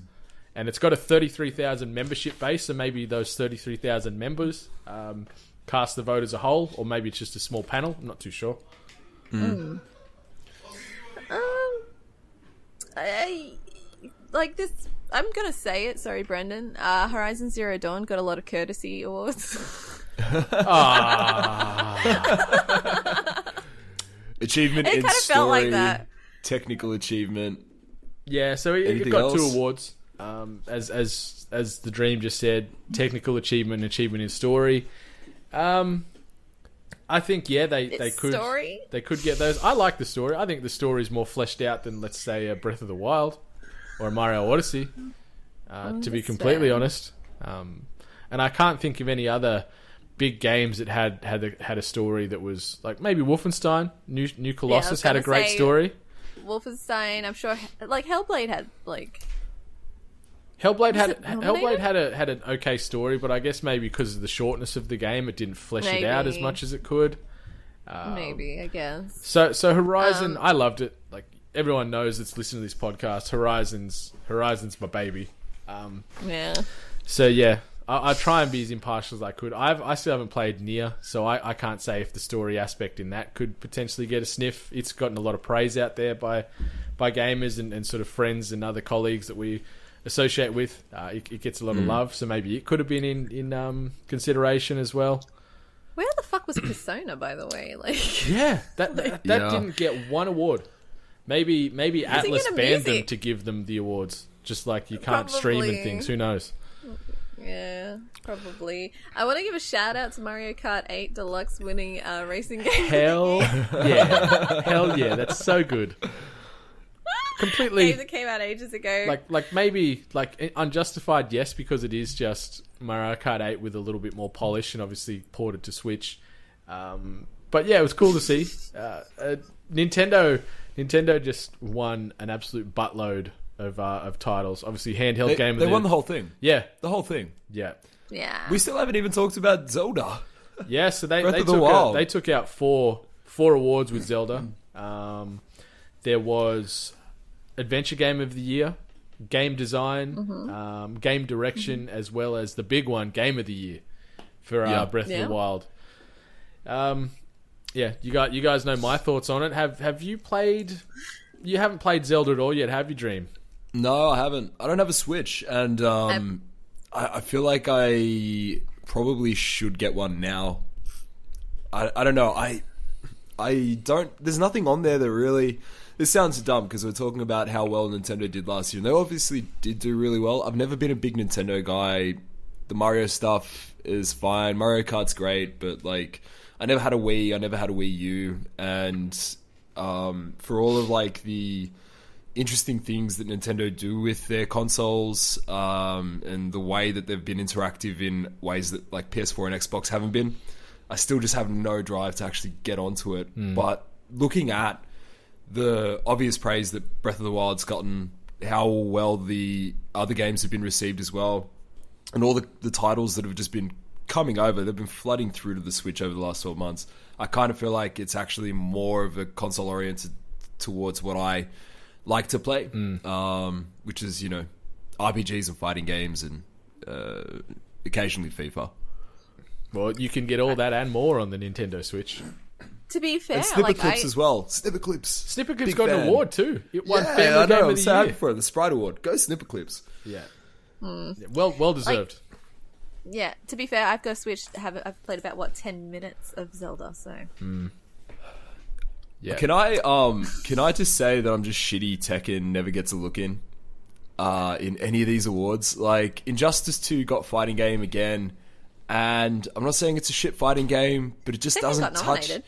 And it's got a 33,000 membership base, so maybe those 33,000 members cast the vote as a whole, or maybe it's just a small panel. I'm not too sure. Like this, I'm gonna say it. Sorry, Brendan. Horizon Zero Dawn got a lot of courtesy awards. Achievement It in kind of story, felt like that. technical achievement. Yeah, so it Anything got 2 else? awards. As the Dream just said, technical achievement, achievement in story. I think they could story? they could get those. I like the story. I think the story is more fleshed out than, let's say, a Breath of the Wild or a Mario Odyssey. To be completely honest, and I can't think of any other big games that had a story that was like maybe Wolfenstein, New Colossus had a great story. Wolfenstein, I'm sure, like Hellblade had like. Hellblade Was it nominated? had an okay story, but I guess maybe because of the shortness of the game, it didn't flesh it out as Maybe. much as it could. Maybe, I guess. So Horizon, I loved it. Like everyone knows that's listening to this podcast, Horizon's my baby. Yeah. So yeah, I try and be as impartial as I could. I still haven't played Nier, so I can't say if the story aspect in that could potentially get a sniff. It's gotten a lot of praise out there by gamers and sort of friends and other colleagues that we associate with. It gets a lot of love, so maybe it could have been in consideration as well. Where the fuck was Persona, by the way? Like, Yeah, that Yeah. didn't get one award. Maybe Atlas thinking of banned them music. to give them the awards. Just like you can't stream and Probably. things. Who knows? yeah, probably. I want to give a shout out to Mario Kart 8 Deluxe winning racing game. Hell yeah, hell yeah, that's so good. Completely. Games that came out ages ago. Like maybe unjustified, yes, because it is just Mario Kart 8 with a little bit more polish and obviously ported to Switch. But yeah, it was cool to see. Nintendo just won an absolute buttload of titles. Obviously, handheld game. They won the whole thing. Yeah, The whole thing. yeah, yeah. We still haven't even talked about Zelda. yeah. So they Breath of the Wild. they took out four awards with Zelda. There was Adventure Game of the Year, Game Design, Game Direction, as well as the big one, Game of the Year for Breath of the Wild. Yeah, you guys know my thoughts on it. Have you played? You haven't played Zelda at all yet, have you, Dream? No, I haven't. I don't have a Switch, and I feel like I probably should get one now. I don't know. I don't. There's nothing on there that really. This sounds dumb because we're talking about how well Nintendo did last year. And they obviously did do really well. I've never been a big Nintendo guy. The Mario stuff is fine. Mario Kart's great, but like, I never had a Wii. I never had a Wii U, and for all of like the interesting things that Nintendo do with their consoles, and the way that they've been interactive in ways that like PS4 and Xbox haven't been, I still just have no drive to actually get onto it. But looking at the obvious praise that Breath of the Wild's gotten, how well the other games have been received as well, and all the titles that have just been coming over, they've been flooding through to the Switch over the last 12 months. I kind of feel like it's actually more of a console oriented towards what I like to play, which is, RPGs and fighting games and occasionally FIFA. Well, you can get all that and more on the Nintendo Switch. To be fair, And Snipper like Clips as well. Snipper Clips. Snipper Clips Big got an fan. award too. It won Yeah, Family I know. Game I'm of the so happy Year. for it. The Sprite Award. Go Snipper Clips. Yeah. Yeah, well deserved. yeah. To be fair, I've got a Switch. I've played about 10 minutes of Zelda. So Yeah. Can I just say that I'm just shitty Tekken never gets a look in any of these awards. Like Injustice 2 got fighting game again, and I'm not saying it's a shit fighting game, but it just Tekken doesn't got touch. nominated.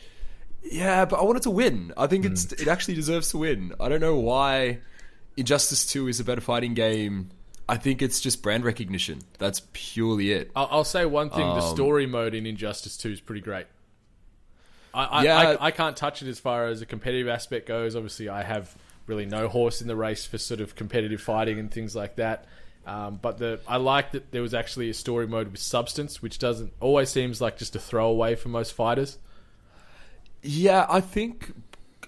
Yeah, but I want it to win. I think it actually deserves to win. I don't know why Injustice 2 is a better fighting game I think it's just brand recognition. That's purely it. I'll say one thing: the story mode in Injustice 2 is pretty great. I can't touch it as far as a competitive aspect goes. Obviously, I have really no horse in the race for sort of competitive fighting and things like that. But I like that there was actually a story mode with substance, which doesn't always seems like just a throwaway for most fighters. Yeah, I think,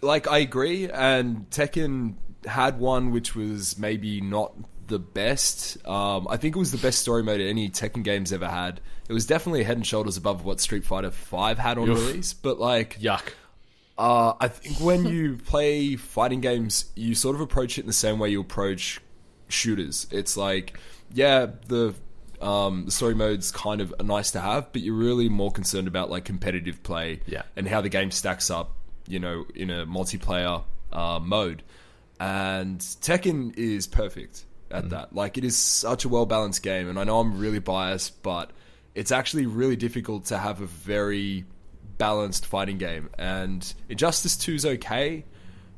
like, I agree. And Tekken had one which was maybe not the best. I think it was the best story mode any Tekken game's ever had. It was definitely head and shoulders above what Street Fighter V had on release. But, like... Yuck. I think when you play fighting games, you sort of approach it in the same way you approach shooters. It's like, yeah, the story mode's kind of nice to have, but you're really more concerned about like competitive play and how the game stacks up, you know, in a multiplayer mode. And Tekken is perfect at that. Like, it is such a well-balanced game, and I know I'm really biased, but it's actually really difficult to have a very balanced fighting game. And Injustice 2 is okay,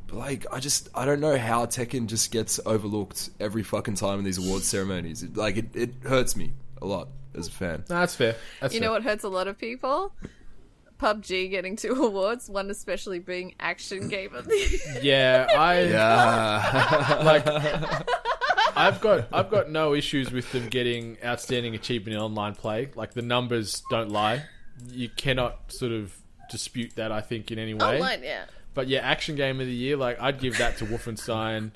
but like, I don't know how Tekken just gets overlooked every fucking time in these award ceremonies. It hurts me a lot as a fan. No, that's fair. You know what hurts a lot of people? PUBG getting 2 awards, one especially being Action Game of the Year. Yeah, like, I've got no issues with them getting outstanding achievement in online play. Like, the numbers don't lie. You cannot sort of dispute that, I think, in any way. Online, yeah. But yeah, Action Game of the Year, like, I'd give that to Wolfenstein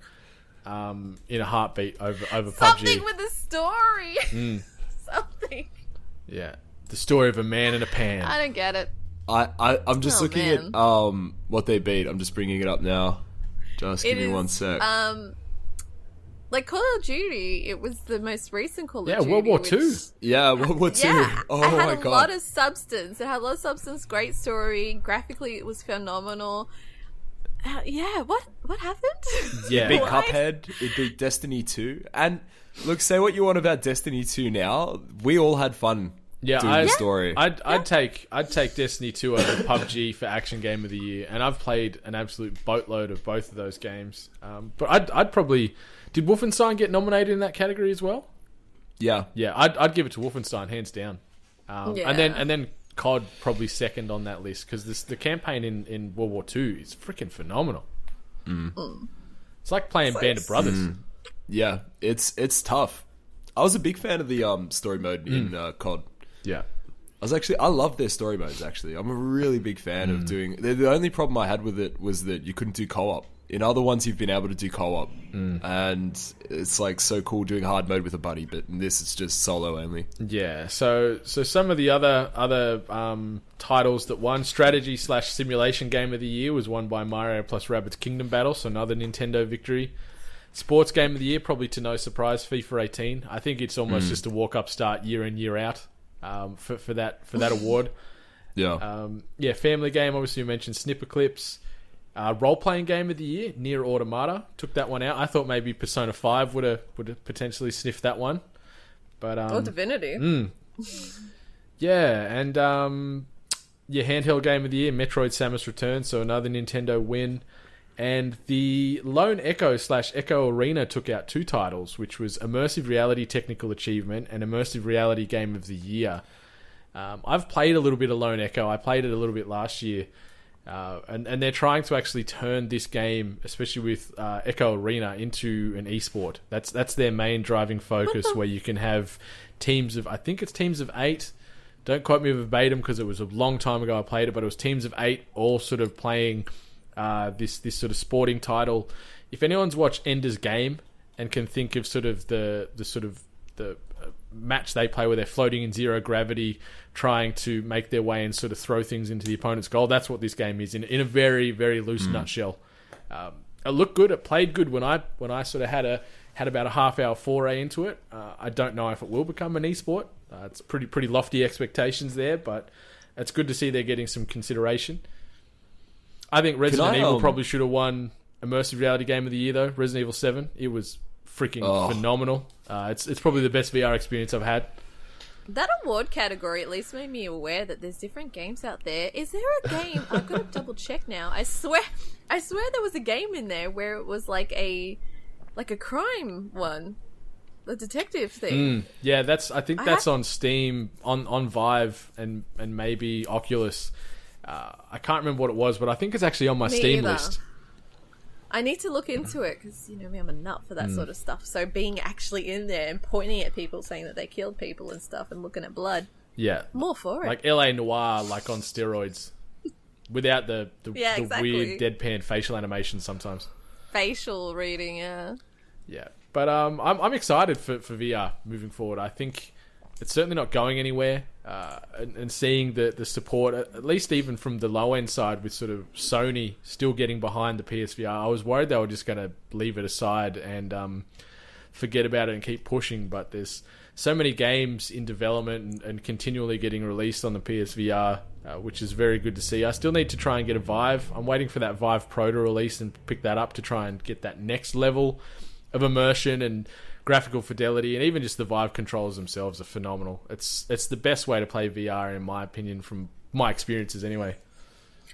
in a heartbeat over PUBG. Something with a story. Something. Yeah. The story of a man in a pan. I don't get it. I'm just looking at what they beat. I'm just bringing it up now. Just give me 1 sec. Like Call of Duty, it was the most recent Call of Duty. Yeah, World War II. Yeah, World War II. Yeah, oh it had my a god. lot of substance. It had a lot of substance, great story. Graphically, it was phenomenal. Yeah, what happened? Yeah. It beat Cuphead, it beat Destiny 2. And look, say what you want about Destiny 2 now, we all had fun doing the story. I'd take Destiny 2 over PUBG for Action Game of the Year, and I've played an absolute boatload of both of those games. But I'd probably... Did Wolfenstein get nominated in that category as well? Yeah. Yeah, I'd give it to Wolfenstein, hands down. And then COD probably second on that list, because the campaign in World War II is freaking phenomenal. It's like playing Band of Brothers. Yeah, it's tough. I was a big fan of the story mode in COD. Yeah. I love their story modes, actually. I'm a really big fan of doing... The only problem I had with it was that you couldn't do co-op. In other ones, you've been able to do co-op. And it's like so cool doing hard mode with a buddy, but in this, it's just solo only. Yeah, so some of the other titles that won, strategy/simulation game of the year was won by Mario plus Rabbids Kingdom Battle, so another Nintendo victory. Sports game of the year, probably to no surprise, FIFA 18. I think it's almost just a walk-up start year in, year out for that award. Yeah. Family game, obviously you mentioned Snipper Clips. Role-playing game of the year, Nier Automata, took that one out. I thought maybe Persona 5 would have potentially sniffed that one. But Divinity. Yeah, and handheld game of the year, Metroid Samus Returns, so another Nintendo win. And the Lone Echo / Echo Arena took out 2 titles, which was Immersive Reality Technical Achievement and Immersive Reality Game of the Year. I've played a little bit of Lone Echo. I played it a little bit last year. And they're trying to actually turn this game, especially with Echo Arena, into an esport. That's their main driving focus, where you can have teams of, I think it's teams of 8. Don't quote me verbatim because it was a long time ago I played it, but it was teams of 8 all sort of playing this sort of sporting title. If anyone's watched Ender's Game and can think of sort of the match they play where they're floating in zero gravity, trying to make their way and sort of throw things into the opponent's goal, that's what this game is in a very, very loose nutshell. It looked good, it played good when I sort of had about a half-hour foray into it. I don't know if it will become an esport. It's pretty lofty expectations there, but it's good to see they're getting some consideration. I think Resident Evil probably should have won Immersive Reality Game of the Year, though. Resident Evil 7, it was freaking phenomenal. It's probably the best VR experience I've had. That award category at least made me aware that there's different games out there. Is there a game? I've got to double check now. I swear there was a game in there where it was like a crime one. the detective thing. Yeah, I think that's on Steam, on Vive, and maybe Oculus. I can't remember what it was, but I think it's actually on my Steam list. I need to look into it because, you know me, I'm a nut for that sort of stuff. So being actually in there and pointing at people saying that they killed people and stuff and looking at blood. Yeah. More for it. Like LA Noire, like on steroids. Without the weird deadpan facial animation sometimes. Facial reading, yeah. Yeah. But I'm excited for VR moving forward. I think it's certainly not going anywhere. And seeing the support, at least even from the low end side, with sort of Sony still getting behind the PSVR, I was worried they were just going to leave it aside and forget about it and keep pushing. But there's so many games in development and continually getting released on the PSVR, which is very good to see. I still need to try and get a Vive. I'm waiting for that Vive Pro to release and pick that up to try and get that next level of immersion and graphical fidelity, and even just the Vive controllers themselves are phenomenal. It's the best way to play VR, in my opinion, from my experiences anyway.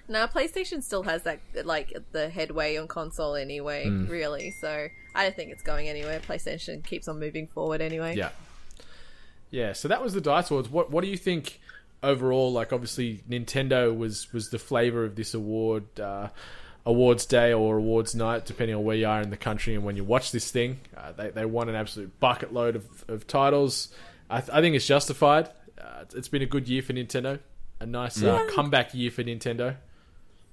No, PlayStation still has that, like, the headway on console anyway, really. So I don't think it's going anywhere. PlayStation keeps on moving forward anyway. Yeah. Yeah, so that was the DICE Awards. What do you think overall? Like, obviously, Nintendo was the flavour of this awards day or awards night, depending on where you are in the country and when you watch this thing. They won an absolute bucket load of titles. I think it's justified. It's been a good year for Nintendo. A nice comeback year for Nintendo.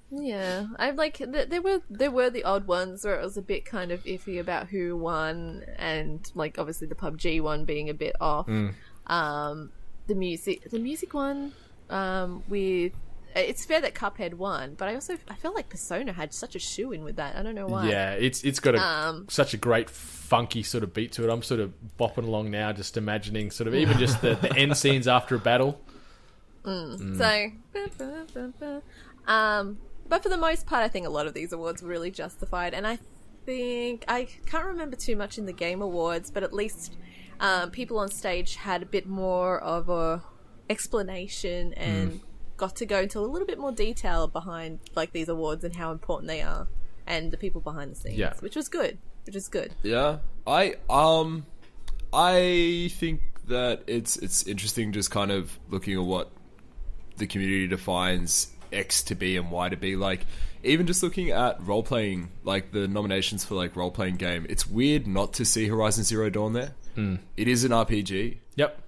Yeah, I like there were the odd ones where it was a bit kind of iffy about who won, and like obviously the PUBG one being a bit off. The music one with. It's fair that Cuphead won, but I felt like Persona had such a shoe-in with that. I don't know why. Yeah, it's got such a great funky sort of beat to it. I'm sort of bopping along now, just imagining sort of even just the end scenes after a battle. So, but for the most part, I think a lot of these awards were really justified, and I think I can't remember too much in the Game Awards, but at least people on stage had a bit more of a explanation and got to go into a little bit more detail behind like these awards and how important they are, and the people behind the scenes, which was good. Yeah, I think that it's interesting just kind of looking at what the community defines X to be and Y to be. Like, even just looking at role-playing, like the nominations for like role-playing game, it's weird not to see Horizon Zero Dawn there. It is an RPG. Yep.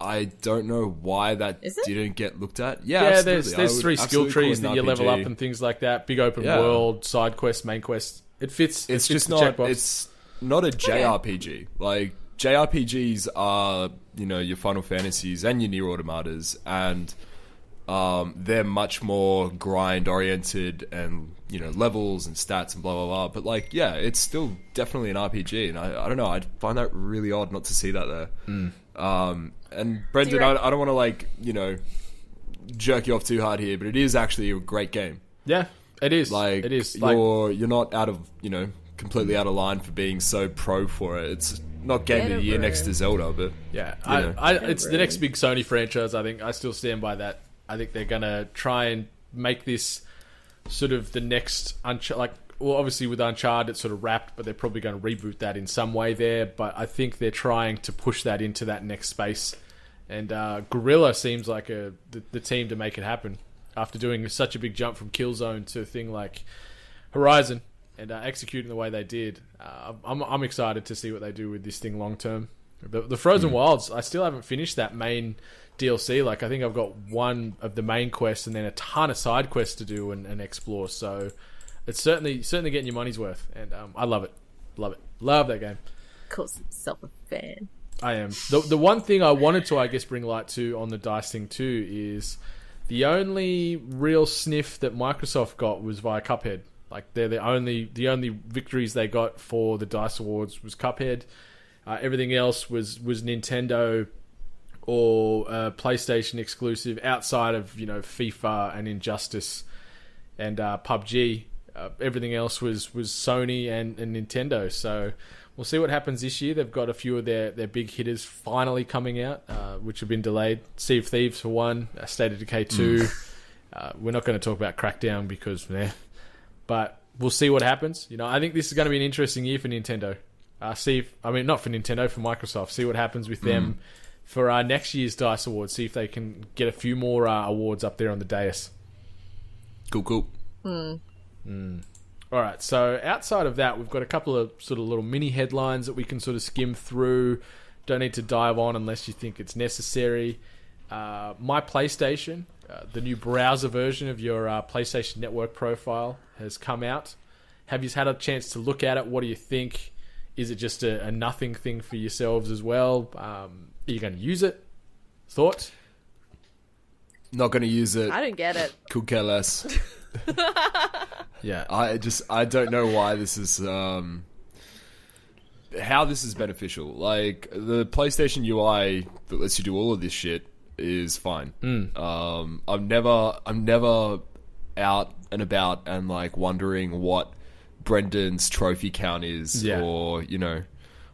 I don't know why that didn't get looked at. Yeah, there's 3 skill trees that you level up and things like that. Big open world, side quest, main quest. It fits. It's just not. It's not a JRPG. Like JRPGs are, you know, your Final Fantasies and your Nier Automatas, and they're much more grind oriented and, you know, levels and stats and blah blah blah. But like, yeah, it's still definitely an RPG, and I don't know. I find that really odd not to see that there. And Brendan, I don't want to like, you know, jerk you off too hard here, but it is actually a great game. Yeah, it is. Like, it is. You're not out of, you know, completely out of line for being so pro for it. It's not Game of the Year next to Zelda, but yeah, it's the next big Sony franchise. I think I still stand by that. I think they're gonna try and make this sort of the next well, obviously with Uncharted it's sort of wrapped, but they're probably going to reboot that in some way there. But I think they're trying to push that into that next space. And Guerrilla seems like the team to make it happen after doing such a big jump from Killzone to a thing like Horizon and executing the way they did. I'm excited to see what they do with this thing long term. The Frozen Wilds, I still haven't finished that main DLC. Like, I think I've got one of the main quests and then a ton of side quests to do and explore. So it's certainly getting your money's worth, and I love it. Love that game. Calls himself a fan. I am. The one thing I wanted to, I guess, bring light to on the DICE thing too is the only real sniff that Microsoft got was via Cuphead. Like, they're the only victories they got for the DICE Awards was Cuphead. Everything else was Nintendo or PlayStation exclusive outside of, you know, FIFA and Injustice and PUBG. Everything else was Sony and Nintendo. So we'll see what happens this year. They've got a few of their big hitters finally coming out, which have been delayed. Sea of Thieves for one, State of Decay 2. We're not going to talk about Crackdown because, but we'll see what happens. You know, I think this is going to be an interesting year for Nintendo. See if, I mean, not for Nintendo, for Microsoft. See what happens with them for next year's DICE Awards. See if they can get a few more awards up there on the dais. Cool. All right, so outside of that, we've got a couple of sort of little mini headlines that we can sort of skim through. Don't need to dive on unless you think it's necessary. My PlayStation, the new browser version of your PlayStation Network profile has come out. Have you had a chance to look at it? What do you think? Is it just a nothing thing for yourselves as well? Are you going to use it? Thoughts? Not going to use it. I don't get it. Could care less. Yeah. I don't know why this is... how this is beneficial. Like, the PlayStation UI that lets you do all of this shit is fine. I'm never out and about and like wondering what Brendan's trophy count is, or you know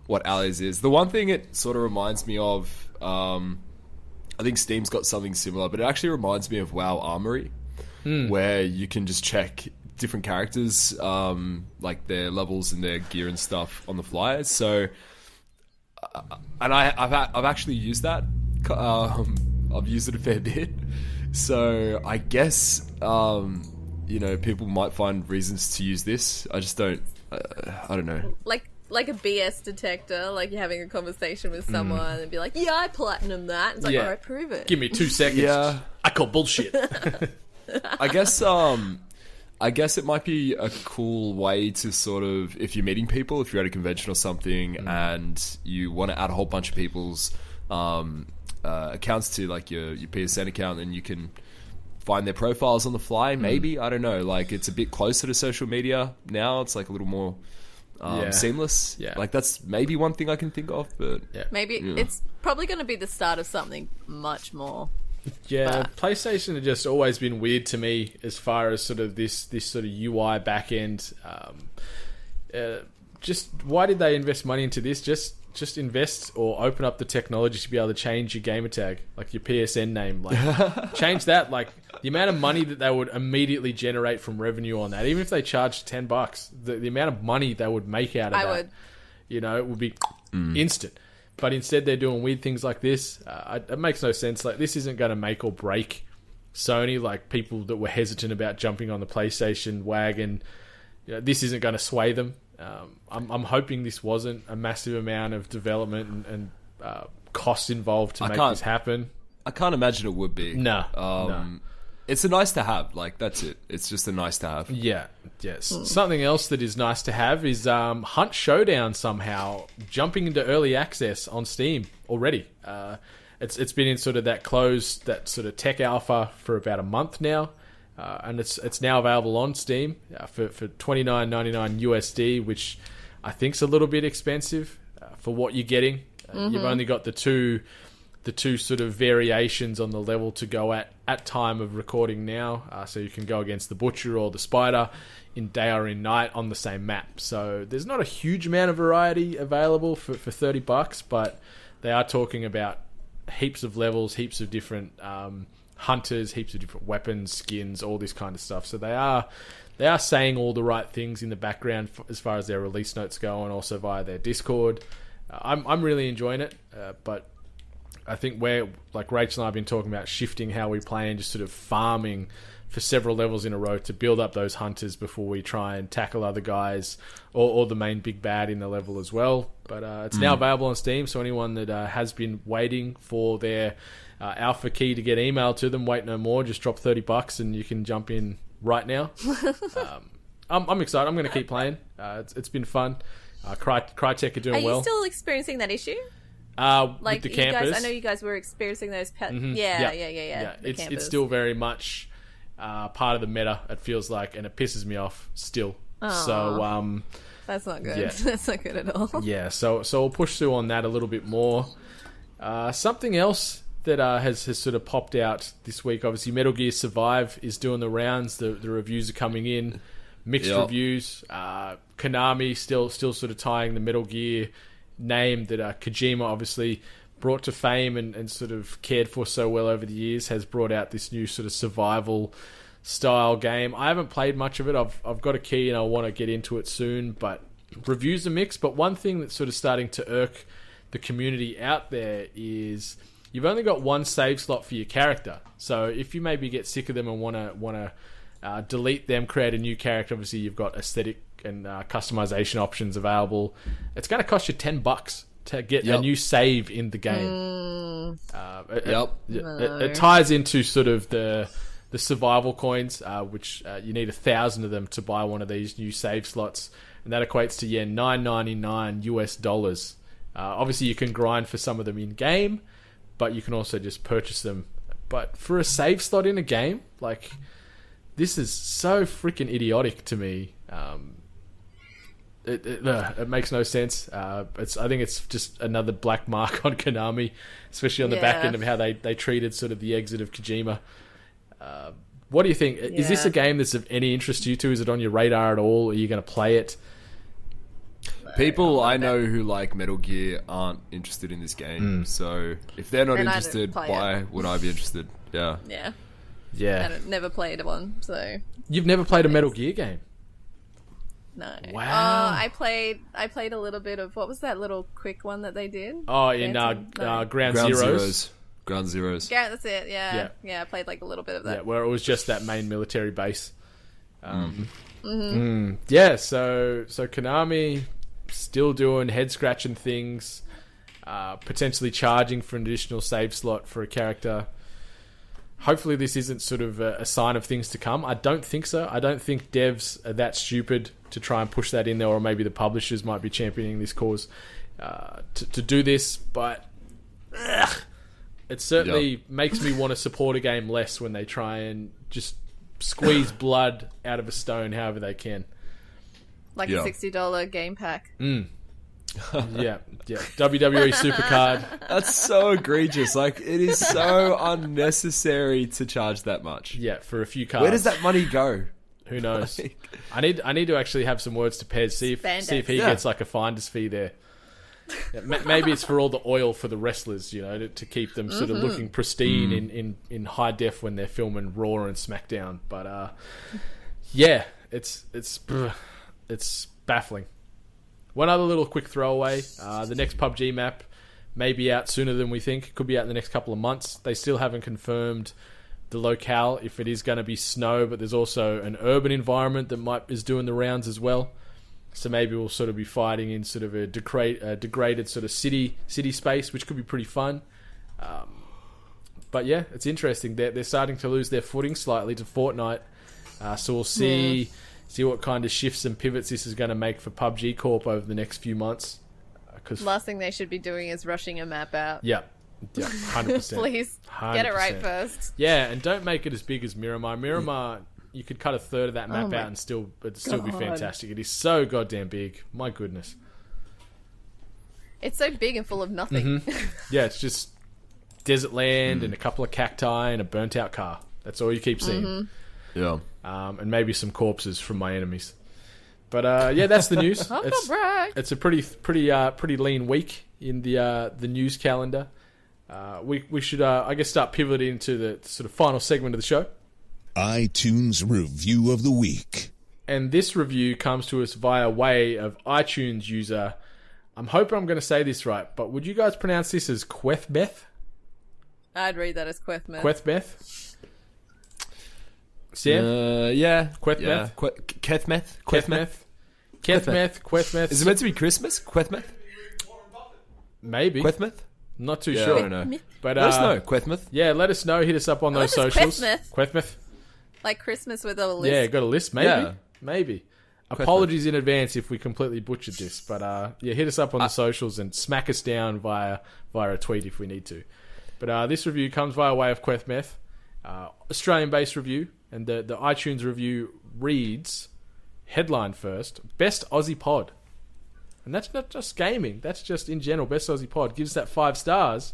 what Ali's is. The one thing it sort of reminds me of, I think Steam's got something similar, but it actually reminds me of WoW Armory, where you can just check different characters, like their levels and their gear and stuff on the fly. So, and I've actually used that. I've used it a fair bit. So I guess, you know, people might find reasons to use this. I just don't. I don't know. Like a BS detector, like you're having a conversation with someone and be like, "Yeah, I platinum that." It's like, all right, prove it. Give me 2 seconds. Yeah, I call bullshit. I guess it might be a cool way to sort of, if you're meeting people, if you're at a convention or something, and you want to add a whole bunch of people's accounts to like your PSN account, and you can find their profiles on the fly. Maybe, I don't know. Like, it's a bit closer to social media now. It's like a little more seamless. Yeah, like that's maybe one thing I can think of. But maybe it's probably going to be the start of something much more. Yeah, PlayStation have just always been weird to me as far as sort of this sort of UI backend. Just why did they invest money into this? Just invest or open up the technology to be able to change your gamer tag, like your PSN name. Like, change that. Like, the amount of money that they would immediately generate from revenue on that, even if they charged $10, the amount of money they would make out of that, you know, it would be instant. But instead, they're doing weird things like this. It makes no sense. Like, this isn't going to make or break Sony. Like, people that were hesitant about jumping on the PlayStation wagon, you know, this isn't going to sway them. I'm hoping this wasn't a massive amount of development and costs involved to make this happen. I can't imagine it would be. No. It's a nice to have. Like, that's it. It's just a nice to have. Yeah. Yes. Something else that is nice to have is Hunt Showdown somehow jumping into early access on Steam already. It's been in sort of that sort of tech alpha for about a month now. And it's now available on Steam for $29.99 USD, which I think's a little bit expensive for what you're getting. You've only got the two sort of variations on the level to go at time of recording now. So you can go against the Butcher or the Spider in day or in night on the same map. So there's not a huge amount of variety available for $30, but they are talking about heaps of levels, heaps of different hunters, heaps of different weapons, skins, all this kind of stuff. So they are saying all the right things in the background as far as their release notes go, and also via their Discord. I'm really enjoying it, but I think like Rachel and I have been talking about shifting how we play and just sort of farming for several levels in a row to build up those hunters before we try and tackle other guys or the main big bad in the level as well. But it's now available on Steam, so anyone that has been waiting for their alpha key to get emailed to them, wait no more. Just drop $30 and you can jump in right now. I'm excited. I'm going to keep playing. It's been fun. Crytek are doing well. Are you still experiencing that issue? With the campers. I know you guys were experiencing those pets. Yeah. It's still very much part of the meta, it feels like, and it pisses me off still. Aww. So that's not good. Yeah. That's not good at all. Yeah, so we'll push through on that a little bit more. Something else that has sort of popped out this week, obviously Metal Gear Survive is doing the rounds. The reviews are coming in, mixed reviews. Konami still sort of tying the Metal Gear name that Kojima obviously brought to fame and sort of cared for so well over the years, has brought out this new sort of survival style game. I haven't played much of it. I've got a key and I want to get into it soon, but reviews are mixed, but one thing that's sort of starting to irk the community out there is you've only got one save slot for your character. So if you maybe get sick of them and want to delete them, create a new character, obviously you've got aesthetic and customization options available. It's going to cost you $10 to get a new save in the game. It ties into sort of the survival coins, which you need 1,000 of them to buy one of these new save slots, and that equates to $9.99 US. Obviously, you can grind for some of them in game, but you can also just purchase them. But for a save slot in a game, like, this is so freaking idiotic to me. It makes no sense. I think it's just another black mark on Konami, especially on the back end of how they treated sort of the exit of Kojima. What do you think? Is this a game that's of any interest to you two? Is it on your radar at all? Are you going to play it? People I know who like Metal Gear aren't interested in this game. So if they're not interested, why would I be interested? Yeah. I never played one, so... You've never played a Metal Gear game? No. Wow. I played a little bit of... What was that little quick one that they did? Oh, in Ground Zeroes. Ground Zeroes. Yeah, that's it. Yeah, I played like a little bit of that. Yeah, where it was just that main military base. Yeah, so Konami still doing head-scratching things, potentially charging for an additional save slot for a character. Hopefully this isn't sort of a sign of things to come. I don't think so. I don't think devs are that stupid to try and push that in there, or maybe the publishers might be championing this cause to do this, but it certainly makes me want to support a game less when they try and just squeeze blood out of a stone however they can. Like a $60 game pack. Yeah. WWE Supercard. That's so egregious. Like, it is so unnecessary to charge that much. Yeah, for a few cards. Where does that money go? Who knows? I need to actually have some words to Pez. See if he gets like a finder's fee there. Yeah, maybe it's for all the oil for the wrestlers, to keep them sort of looking pristine in high def when they're filming Raw and SmackDown. But it's baffling. One other little quick throwaway. The next PUBG map may be out sooner than we think. Could be out in the next couple of months. They still haven't confirmed the locale, if it is going to be snow, but there's also an urban environment that is doing the rounds as well. So maybe we'll sort of be fighting in sort of a degraded sort of city space, which could be pretty fun. But yeah, it's interesting. They're starting to lose their footing slightly to Fortnite. So we'll see what kind of shifts and pivots this is going to make for PUBG Corp over the next few months. Last thing they should be doing is rushing a map out. Yeah, 100%. Please, 100%. Get it right first. Yeah, and don't make it as big as Miramar. Miramar, you could cut a third of that map out and it'd still be fantastic. It is so goddamn big. My goodness. It's so big and full of nothing. Yeah, it's just desert land and a couple of cacti and a burnt out car. That's all you keep seeing. Yeah. And maybe some corpses from my enemies. But that's the news. It's a pretty lean week in the news calendar. We should I guess start pivoting into the sort of final segment of the show. iTunes Review of the Week. And this review comes to us via way of iTunes user. I'm hoping I'm going to say this right, but would you guys pronounce this as Quethbeth? I'd read that as Quethmeth. Quethbeth? Sam? Yeah. Quethmeth? Yeah. Kethmeth? Quethmeth? Is it meant to be Christmas? Quethmeth? Maybe. Quethmeth? Not too Yeah, sure. I don't know. But, let us know, Quethmeth. Yeah, let us know. Hit us up on those socials. Quethmeth. Like Christmas with a list. Yeah, got a list, maybe. Yeah. Maybe. Apologies in advance if we completely butchered this, but hit us up on the socials and smack us down via a tweet if we need to. But this review comes via way of Quethmeth, Australian-based review, and the iTunes review reads, headline first, Best Aussie Pod. And that's not just gaming, that's just in general, Best Aussie Pod. Gives that 5 stars,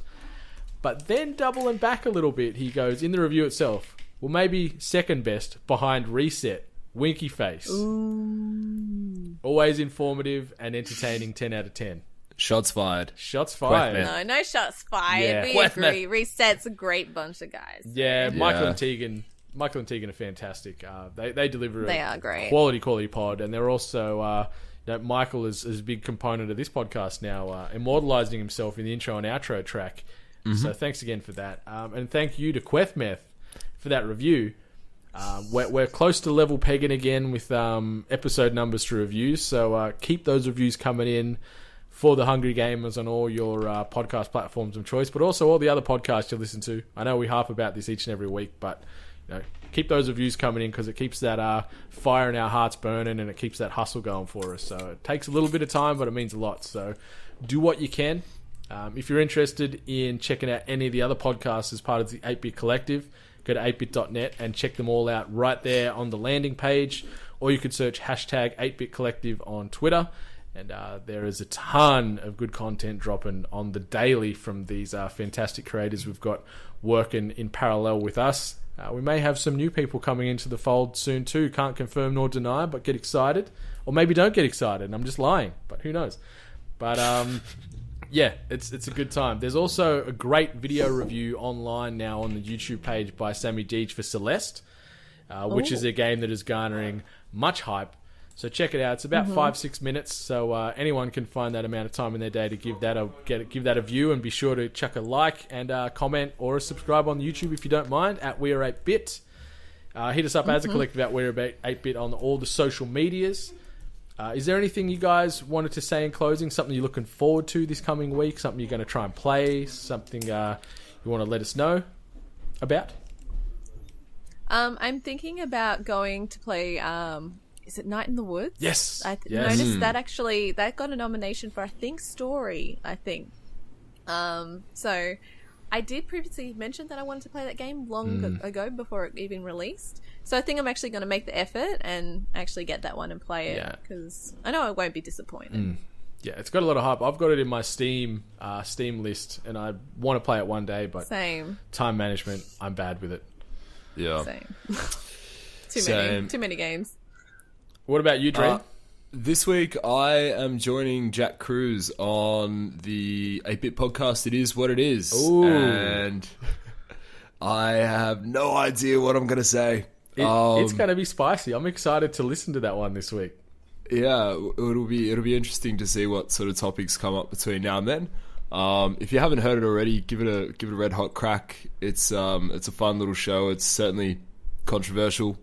but then doubling back a little bit, he goes, in the review itself, well, maybe second best behind Reset, Winky Face. Ooh. Always informative and entertaining, 10 out of 10. Shots fired. Shots fired. No shots fired. Yeah. We agree. Reset's a great bunch of guys. Yeah, Michael and Tegan are fantastic. They deliver they are great. quality pod, and they're also Michael is a big component of this podcast now, immortalizing himself in the intro and outro track. So thanks again for that. And thank you to Quethmeth for that review. We're close to level pegging again with episode numbers to reviews, so keep those reviews coming in for the Hungry Gamers on all your podcast platforms of choice, but also all the other podcasts you listen to. I know we harp about this each and every week, but keep those reviews coming in because it keeps that fire in our hearts burning and it keeps that hustle going for us. So it takes a little bit of time, but it means a lot. So do what you can. If you're interested in checking out any of the other podcasts as part of the 8-Bit Collective, go to 8bit.net and check them all out right there on the landing page. Or you could search hashtag 8-Bit Collective on Twitter. And there is a ton of good content dropping on the daily from these fantastic creators we've got working in parallel with us. We may have some new people coming into the fold soon too. Can't confirm nor deny, but get excited. Or maybe don't get excited. I'm just lying, but who knows. But yeah, it's a good time. There's also a great video review online now on the YouTube page by Sammy Deej for Celeste, which is a game that is garnering much hype. So check it out. It's about 5-6 minutes, so anyone can find that amount of time in their day to give that a view, and be sure to chuck a like and comment or a subscribe on YouTube if you don't mind at We Are 8-Bit. Hit us up as a collective at We Are 8-Bit on all the social medias. Is there anything you guys wanted to say in closing? Something you're looking forward to this coming week? Something you're going to try and play? Something you want to let us know about? I'm thinking about going to play... is it Night in the Woods? Yes. I noticed that actually that got a nomination for Story. So I did previously mention that I wanted to play that game long ago before it even released. So I think I'm actually going to make the effort and actually get that one and play it because I know I won't be disappointed. Yeah, it's got a lot of hype. I've got it in my Steam list, and I want to play it one day. But same time management, I'm bad with it. Yeah, same. Too many games. What about you, Dre? This week, I am joining Jack Cruz on the 8-Bit podcast. It is what it is. Ooh. And I have no idea what I'm going to say. It's going to be spicy. I'm excited to listen to that one this week. Yeah, it'll be interesting to see what sort of topics come up between now and then. If you haven't heard it already, give it a red hot crack. It's a fun little show. It's certainly controversial.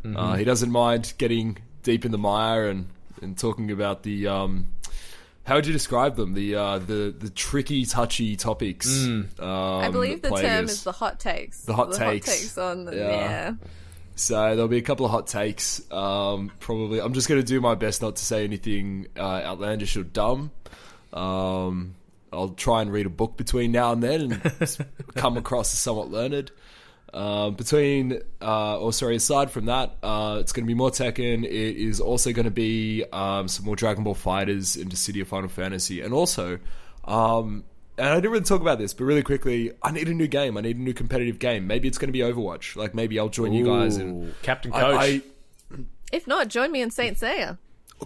He doesn't mind getting deep in the mire and talking about the how would you describe them, the tricky, touchy topics. I believe the term is the hot takes. The hot takes on the So there'll be a couple of hot takes. Probably, I'm just going to do my best not to say anything outlandish or dumb. I'll try and read a book between now and then and come across as somewhat learned. Aside from that, it's going to be more Tekken. It is also going to be some more Dragon Ball Fighters into City of Final Fantasy, and also, and I didn't really talk about this, but really quickly, I need a new game. I need a new competitive game. Maybe it's going to be Overwatch. Like maybe I'll join you guys and Captain Coach. If not, join me in Saint Seiya.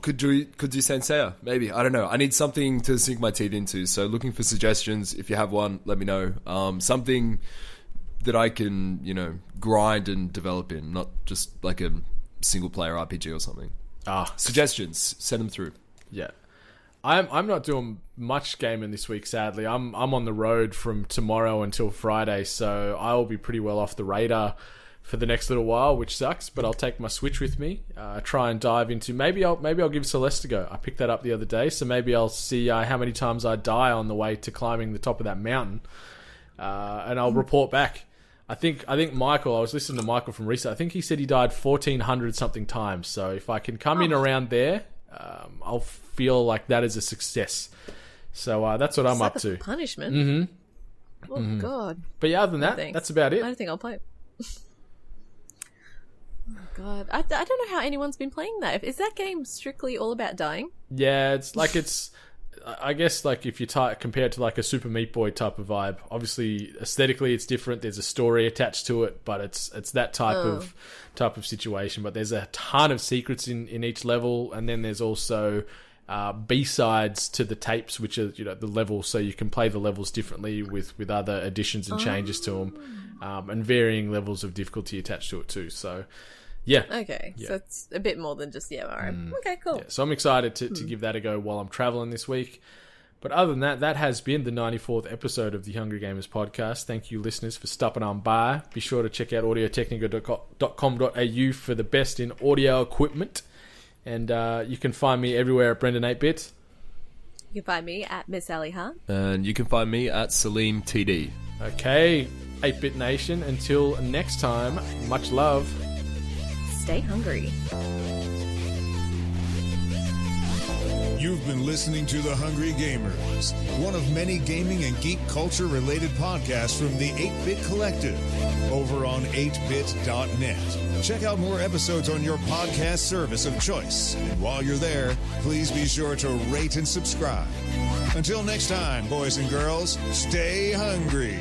Could do Saint Seiya, maybe. I don't know. I need something to sink my teeth into. So looking for suggestions. If you have one, let me know. Something that I can, grind and develop in, not just like a single player RPG or something. Suggestions, send them through. Yeah. I'm not doing much gaming this week, sadly. I'm on the road from tomorrow until Friday, so I will be pretty well off the radar for the next little while, which sucks, but I'll take my Switch with me. Try and dive into maybe I'll give Celeste a go. I picked that up the other day, so maybe I'll see how many times I die on the way to climbing the top of that mountain. And I'll report back. I think Michael, I was listening to Michael from Reset. I think he said he died 1,400 something times. So if I can come in around there, I'll feel like that is a success. So that's what I'm up to. Punishment. Mm-hmm. Oh God. But yeah, other than that, that's about it. I don't think I'll play it. Oh God, I don't know how anyone's been playing that. Is that game strictly all about dying? Yeah, I guess like if you compare it to like a Super Meat Boy type of vibe, obviously aesthetically it's different. There's a story attached to it, but it's that type of situation. But there's a ton of secrets in each level, and then there's also B-sides to the tapes, which are the levels, so you can play the levels differently with other additions and changes to them, and varying levels of difficulty attached to it too. So Yeah. Okay, Yeah. so it's a bit more than just the MRM. Okay, cool. Yeah, so I'm excited to give that a go while I'm traveling this week. But other than that, that has been the 94th episode of the Hungry Gamers podcast. Thank you, listeners, for stopping on by. Be sure to check out audiotechnica.com.au for the best in audio equipment. And you can find me everywhere at Brendan8bit. You can find me at Miss Sally Hunt. And you can find me at Saleem TD. Okay, 8-Bit Nation, until next time, much love. Stay hungry. You've been listening to The Hungry Gamers, one of many gaming and geek culture related podcasts from the 8-Bit Collective over on 8bit.net. Check out more episodes on your podcast service of choice. And while you're there, please be sure to rate and subscribe. Until next time, boys and girls, stay hungry.